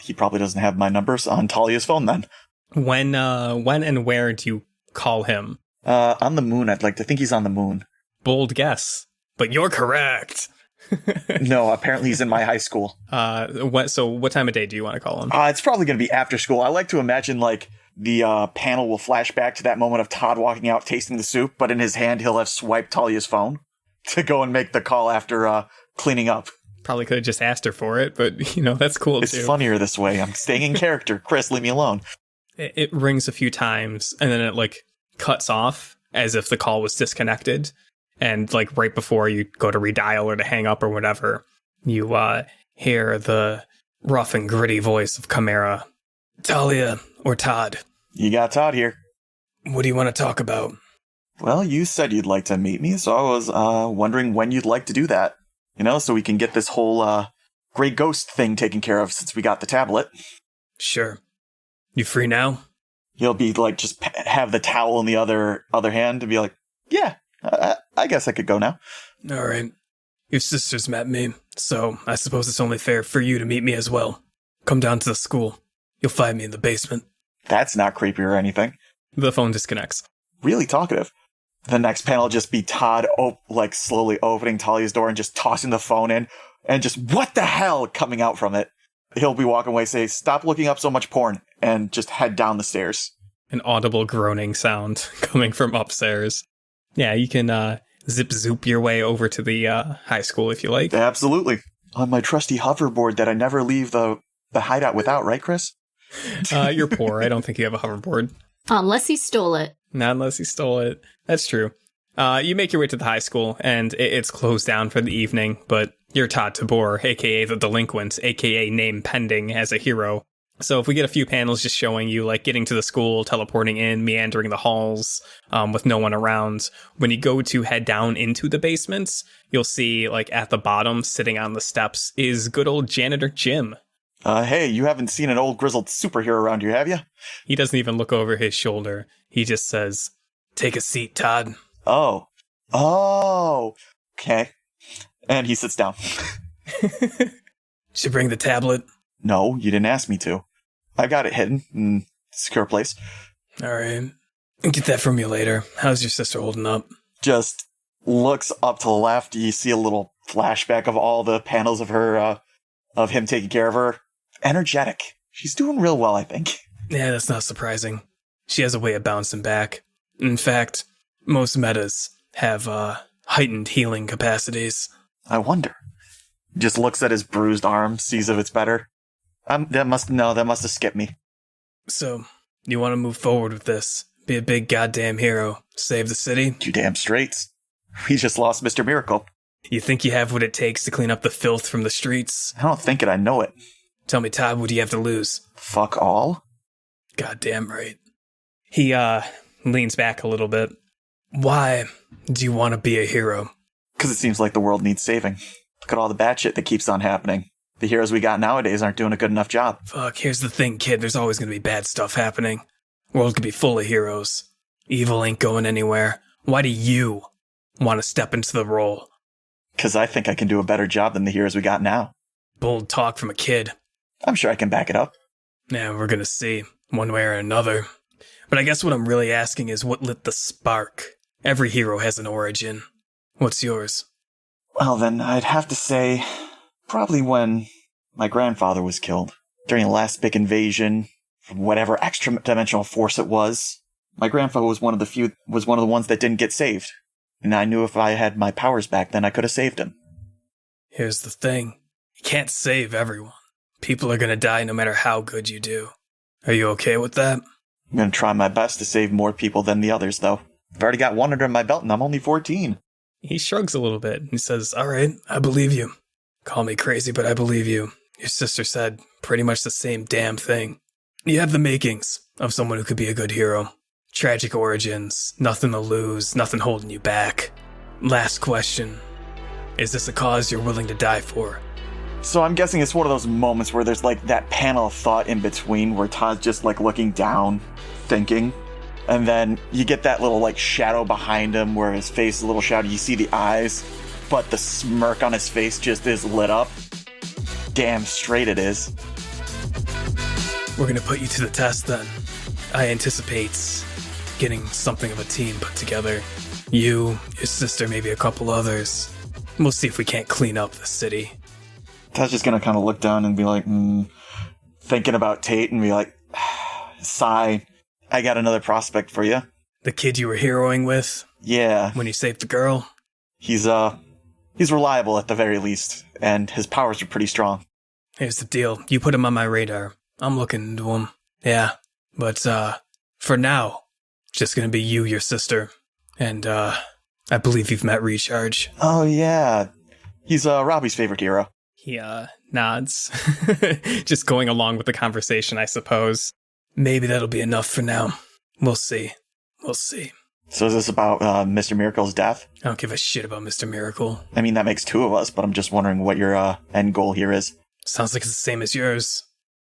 he probably doesn't have my numbers on Talia's phone then. When and where do you call him? On the moon, I'd like to think he's on the moon. Bold guess, but you're correct. No, apparently he's in my high school. So what time of day do you want to call him? It's probably going to be after school. I like to imagine, like, the panel will flash back to that moment of Todd walking out tasting the soup, but in his hand he'll have swiped Talia's phone to go and make the call after cleaning up. Probably could have just asked her for it, but, that's cool, It's too. funnier this way. I'm staying in character. Chris, leave me alone. It rings a few times, and then it, cuts off as if the call was disconnected. And, right before you go to redial or to hang up or whatever, you hear the rough and gritty voice of Chimera. Talia or Todd. You got Todd here. What do you want to talk about? Well, you said you'd like to meet me, so I was wondering when you'd like to do that. So we can get this whole Grey Ghost thing taken care of since we got the tablet. Sure. You free now? He'll be just have the towel in the other hand and be like, yeah, I guess I could go now. All right. Your sister's met me, so I suppose it's only fair for you to meet me as well. Come down to the school. You'll find me in the basement. That's not creepy or anything. The phone disconnects. Really talkative. The next panel will just be Todd, slowly opening Talia's door and just tossing the phone in, and just, what the hell, coming out from it. He'll be walking away, say, stop looking up so much porn, and just head down the stairs. An audible groaning sound coming from upstairs. Yeah, you can zip-zoop your way over to the high school if you like. Absolutely. On my trusty hoverboard that I never leave the hideout without, right, Chris? You're poor. I don't think you have a hoverboard. Unless he stole it. Not unless he stole it. That's true. You make your way to the high school, and it's closed down for the evening, but you're Todd Tabor, a.k.a. the Delinquent, a.k.a. name pending as a hero. So if we get a few panels just showing you, getting to the school, teleporting in, meandering the halls with no one around, when you go to head down into the basements, you'll see, at the bottom, sitting on the steps, is good old Janitor Jim. Hey, you haven't seen an old grizzled superhero around here, have you? He doesn't even look over his shoulder. He just says, "Take a seat, Todd." Oh, okay. And he sits down. Should bring the tablet. No, you didn't ask me to. I got it hidden in a secure place. All right. Get that from you later. How's your sister holding up? Just looks up to the left. You see a little flashback of all the panels of her, of him taking care of her. Energetic. She's doing real well, I think. Yeah, that's not surprising. She has a way of bouncing back. In fact, most metas have heightened healing capacities. I wonder. Just looks at his bruised arm, sees if it's better. That must have skipped me. So, you want to move forward with this? Be a big goddamn hero. Save the city? You damn straights. We just lost Mr. Miracle. You think you have what it takes to clean up the filth from the streets? I don't think it, I know it. Tell me, Todd, what do you have to lose? Fuck all? Goddamn right. He, leans back a little bit. Why do you want to be a hero? Because it seems like the world needs saving. Look at all the bad shit that keeps on happening. The heroes we got nowadays aren't doing a good enough job. Fuck, here's the thing, kid. There's always going to be bad stuff happening. World could be full of heroes. Evil ain't going anywhere. Why do you want to step into the role? Because I think I can do a better job than the heroes we got now. Bold talk from a kid. I'm sure I can back it up. Yeah, we're going to see, one way or another. But I guess what I'm really asking is what lit the spark? Every hero has an origin. What's yours? Well, then I'd have to say probably when my grandfather was killed. During the last big invasion, from whatever extra-dimensional force it was, my grandfather was one of the ones that didn't get saved. And I knew if I had my powers back then, I could have saved him. Here's the thing. You can't save everyone. People are going to die no matter how good you do. Are you okay with that? I'm going to try my best to save more people than the others, though. I've already got one under my belt, and I'm only 14. He shrugs a little bit. He says, all right, I believe you. Call me crazy, but I believe you. Your sister said pretty much the same damn thing. You have the makings of someone who could be a good hero. Tragic origins, nothing to lose, nothing holding you back. Last question. Is this a cause you're willing to die for? So I'm guessing it's one of those moments where there's like that panel of thought in between where Todd's just like looking down, thinking. And then you get that little like shadow behind him where his face is a little shadowy. You see the eyes, but the smirk on his face just is lit up. Damn straight it is. We're gonna put you to the test then. I anticipate getting something of a team put together. You, your sister, maybe a couple others. We'll see if we can't clean up the city. Todd's just gonna kind of look down and be like, thinking about Tate and be like, sigh. I got another prospect for you. The kid you were heroing with Yeah, when you saved the girl? he's reliable at the very least, and his powers are pretty strong. Here's the deal. You put him on my radar. I'm looking into him. Yeah. But, for now, just gonna be you, your sister. And, I believe you've met Recharge. Oh yeah, he's Robbie's favorite hero. He, nods. Just going along with the conversation, I suppose. Maybe that'll be enough for now. We'll see. We'll see. So is this about Mr. Miracle's death? I don't give a shit about Mr. Miracle. I mean, that makes two of us, but I'm just wondering what your end goal here is. Sounds like it's the same as yours.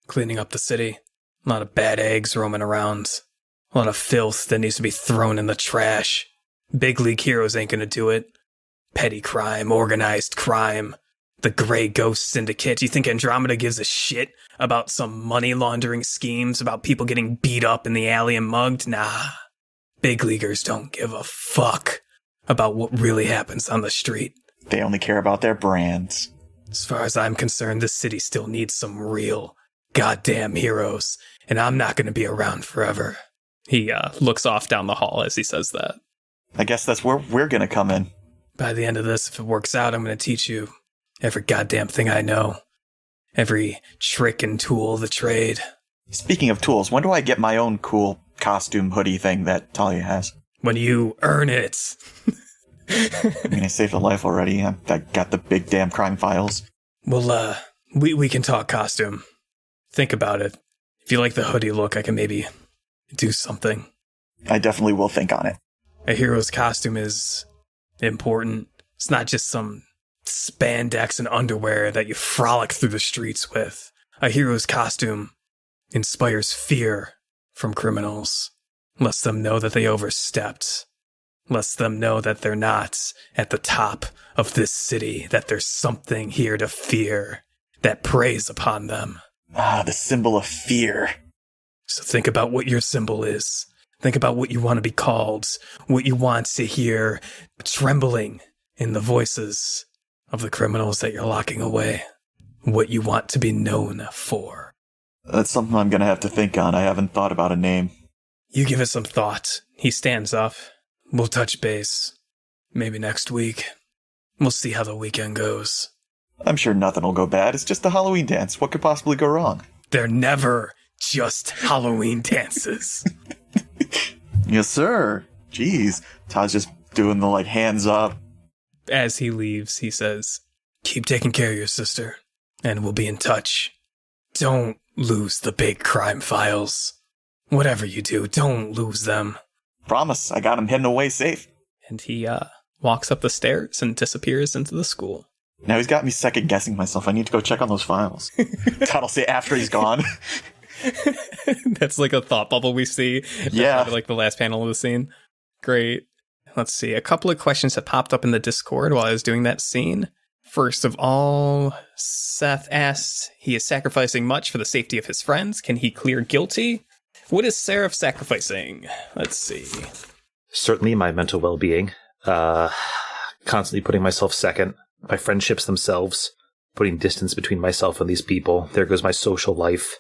Cleaning up the city. A lot of bad eggs roaming around. A lot of filth that needs to be thrown in the trash. Big league heroes ain't gonna do it. Petty crime, organized crime. The Grey Ghost Syndicate. You think Andromeda gives a shit about some money laundering schemes, about people getting beat up in the alley and mugged? Nah. Big leaguers don't give a fuck about what really happens on the street. They only care about their brands. As far as I'm concerned, this city still needs some real goddamn heroes, and I'm not gonna be around forever. He looks off down the hall as he says that. I guess that's where we're gonna come in. By the end of this, if it works out, I'm gonna teach you every goddamn thing I know. Every trick and tool of the trade. Speaking of tools, when do I get my own cool costume hoodie thing that Talia has? When you earn it. I mean, I saved a life already. I got the big damn crime files. Well, we can talk costume. Think about it. If you like the hoodie look, I can maybe do something. I definitely will think on it. A hero's costume is important. It's not just some spandex and underwear that you frolic through the streets with. A hero's costume inspires fear from criminals. Lets them know that they overstepped. Lets them know that they're not at the top of this city, that there's something here to fear that preys upon them. Ah, the symbol of fear. So think about what your symbol is. Think about what you want to be called, what you want to hear trembling in the voices of the criminals that you're locking away. What you want to be known for. That's something I'm gonna have to think on. I haven't thought about a name. You give it some thought. He stands up. We'll touch base. Maybe next week. We'll see how the weekend goes. I'm sure nothing will go bad. It's just a Halloween dance. What could possibly go wrong? They're never just Halloween dances. Yes, sir. Jeez. Todd's just doing the, hands up. As he leaves, he says, keep taking care of your sister, and we'll be in touch. Don't lose the big crime files. Whatever you do, don't lose them. Promise. I got him hidden away safe. And he walks up the stairs and disappears into the school. Now he's got me second guessing myself. I need to go check on those files. Todd'll say after he's gone. That's like a thought bubble we see. Yeah. That's like the last panel of the scene. Great. Let's see. A couple of questions that popped up in the Discord while I was doing that scene. First of all, Seth asks, he is sacrificing much for the safety of his friends. Can he clear guilty? What is Seraph sacrificing? Let's see. Certainly my mental well-being. Constantly putting myself second. My friendships themselves. Putting distance between myself and these people. There goes my social life.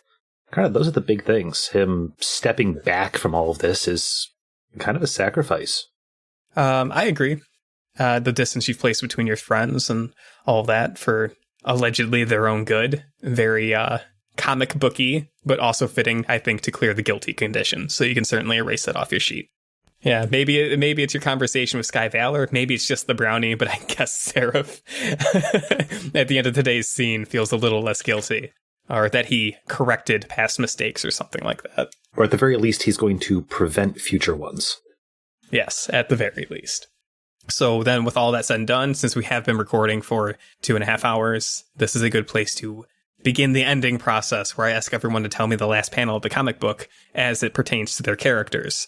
Kind of, those are the big things. Him stepping back from all of this is kind of a sacrifice. I agree. The distance you've placed between your friends and all that for allegedly their own good. Very comic booky, but also fitting, I think, to clear the guilty condition. So you can certainly erase that off your sheet. Yeah, maybe it's your conversation with Sky Valor. Maybe it's just the brownie, but I guess Seraph at the end of today's scene feels a little less guilty. Or that he corrected past mistakes or something like that. Or at the very least, he's going to prevent future ones. Yes, at the very least. So then with all that said and done, since we have been recording for 2.5 hours, this is a good place to begin the ending process where I ask everyone to tell me the last panel of the comic book as it pertains to their characters.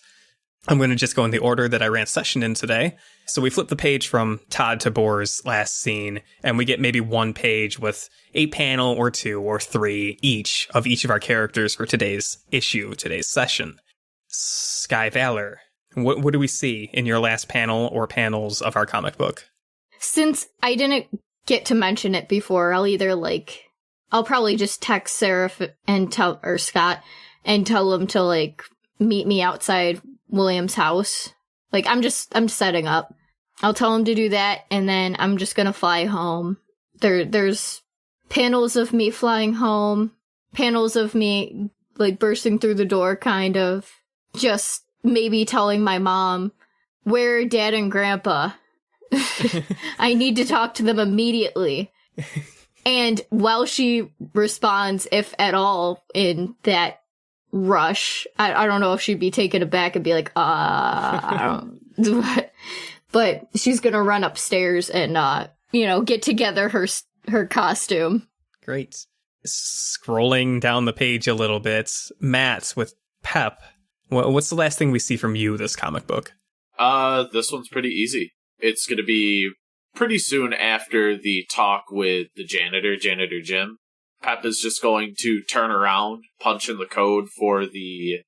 I'm going to just go in the order that I ran session in today. So we flip the page from Todd Tabor's last scene, and we get maybe one page with a panel or 2 or 3 each of our characters for today's issue, today's session. Sky Valor, what do we see in your last panel or panels of our comic book? Since I didn't get to mention it before, I'll probably just text Seraph and Scott and tell them to meet me outside William's house. I'm setting up. I'll tell him to do that, and then I'm just gonna fly home. There's panels of me flying home, panels of me bursting through the door, kind of. Just maybe telling my mom, where are Dad and Grandpa? I need to talk to them immediately. And while she responds, if at all, in that rush, I don't know if she'd be taken aback and be like, I don't. But she's gonna run upstairs and get together her costume. Great. Scrolling down the page a little bit, Matt with Pep. What's the last thing we see from you this comic book? This one's pretty easy. It's gonna be pretty soon after the talk with the janitor Jim. Pep is just going to turn around, punch in the code for the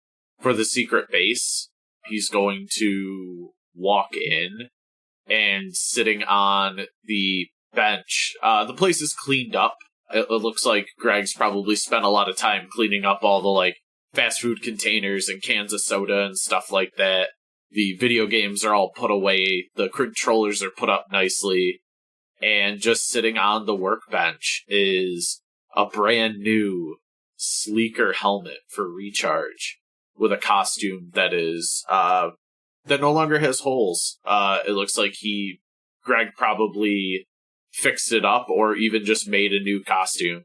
secret base. He's going to walk in, and sitting on the bench, the place is cleaned up. It looks like Greg's probably spent a lot of time cleaning up all the fast food containers and cans of soda and stuff like that. The video games are all put away. The controllers are put up nicely. And just sitting on the workbench is a brand new, sleeker helmet for Recharge with a costume that is, that no longer has holes. It looks like Greg probably fixed it up or even just made a new costume.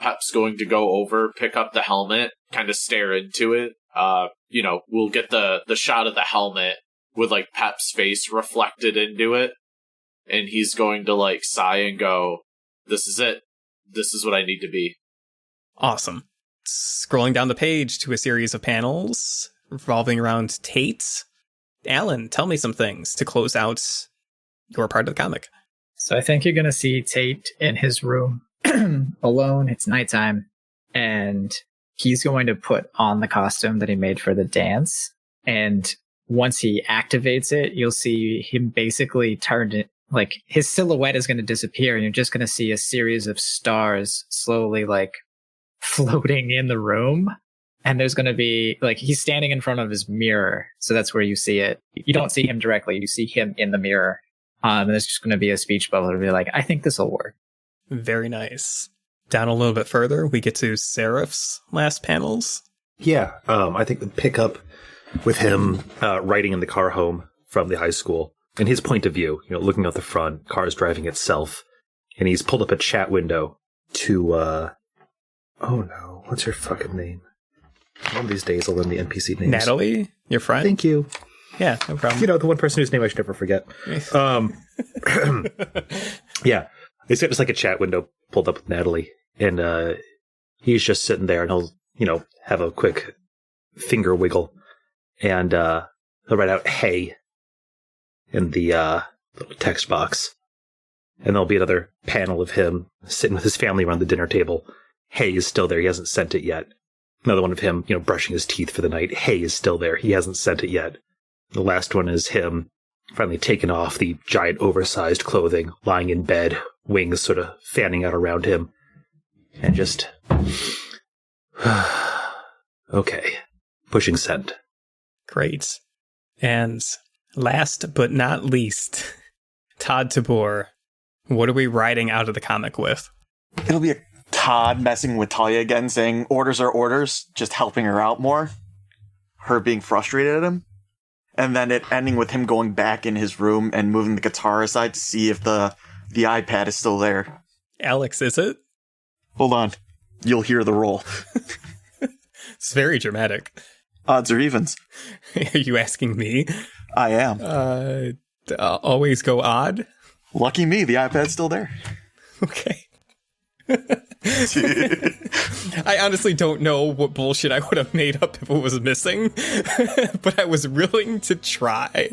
Pep's going to go over, pick up the helmet, kind of stare into it. We'll get the shot of the helmet with Pep's face reflected into it. And he's going to sigh and go, this is it. This is what I need to be. Awesome. Scrolling down the page to a series of panels revolving around Tate. Alan, tell me some things to close out your part of the comic. So I think you're going to see Tate in his room alone. It's nighttime. And he's going to put on the costume that he made for the dance. And once he activates it, you'll see him basically turned it. His silhouette is going to disappear, and you're just going to see a series of stars slowly, floating in the room. And there's going to be, he's standing in front of his mirror. So that's where you see it. You don't see him directly. You see him in the mirror. And there's just going to be a speech bubble to be I think this will work. Very nice. Down a little bit further, we get to Seraph's last panels. Yeah, I think the pickup with him riding in the car home from the high school. In his point of view, looking out the front, car's driving itself, and he's pulled up a chat window to, oh no, what's her fucking name? One of these days I'll learn the NPC names. Natalie, your friend? Thank you. Yeah, no problem. The one person whose name I should never forget. Yeah, he's got just a chat window pulled up with Natalie, and he's just sitting there, and he'll, have a quick finger wiggle, and he'll write out, hey, in the little text box. And there'll be another panel of him sitting with his family around the dinner table. Hey is still there. He hasn't sent it yet. Another one of him, brushing his teeth for the night. Hey is still there. He hasn't sent it yet. The last one is him finally taking off the giant oversized clothing, lying in bed, wings sort of fanning out around him. And just... okay. Pushing send. Great. And... last but not least, Todd Tabor. What are we riding out of the comic with? It'll be a Todd messing with Talia again, saying orders are orders, just helping her out more. Her being frustrated at him. and then it ending with him going back in his room and moving the guitar aside to see if the iPad is still there. Alex, is it? Hold on. You'll hear the roll. It's very dramatic. Odds or evens? Are you asking me? I am. Always go odd? Lucky me, the iPad's still there. Okay. I honestly don't know what bullshit I would have made up if it was missing, but I was willing to try.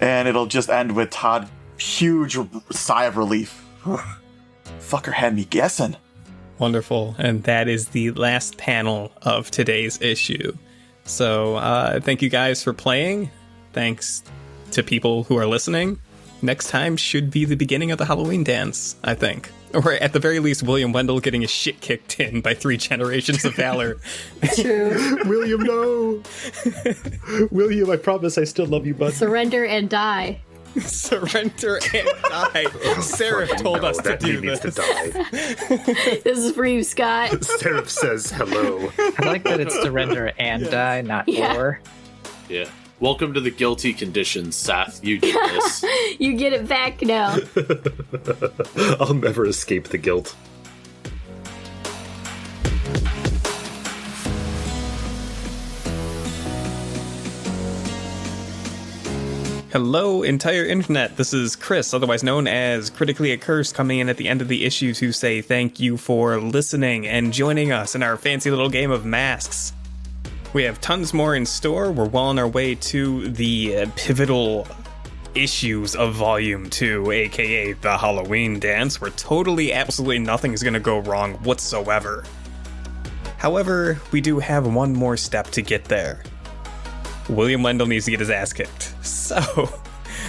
And it'll just end with Todd, huge sigh of relief. Fucker had me guessing. Wonderful. And that is the last panel of today's issue. So thank you guys for playing. Thanks to people who are listening. Next time should be the beginning of the Halloween dance, I think. Or at the very least, William Wendell getting his shit kicked in by 3 generations of Valor. True. William, no! William, I promise I still love you, bud. Surrender and die. Surrender and die. Seraph told us to that do he needs this. to die. This is for you, Scott. Seraph says hello. I like that it's surrender and die, not Yeah. or. Yeah. Welcome to the guilty conditions, Seth. You did this. You get it back now. I'll never escape the guilt. Hello, entire internet. This is Chris, otherwise known as Critically Accursed, coming in at the end of the issue to say thank you for listening and joining us in our fancy little game of masks. We have tons more in store. We're well on our way to the pivotal issues of Volume 2, aka the Halloween dance, where totally, absolutely nothing is going to go wrong whatsoever. However, we do have one more step to get there. William Wendell needs to get his ass kicked. So,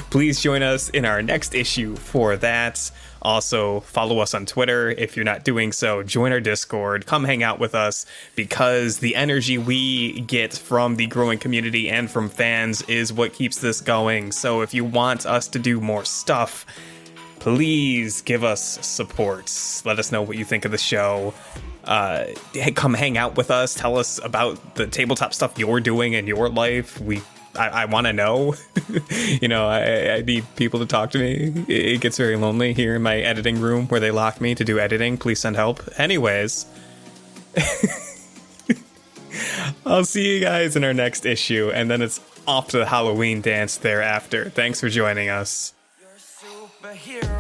please join us in our next issue for that. Also, follow us on Twitter. If you're not doing so, join our Discord. Come hang out with us, because the energy we get from the growing community and from fans is what keeps this going. So if you want us to do more stuff, please give us support. Let us know what you think of the show. Come hang out with us. Tell us about the tabletop stuff you're doing in your life. I want to know. I need people to talk to me. It gets very lonely here in my editing room where they lock me to do editing. Please send help. Anyways, I'll see you guys in our next issue, and then it's off to the Halloween dance thereafter. Thanks for joining us. You're a superhero.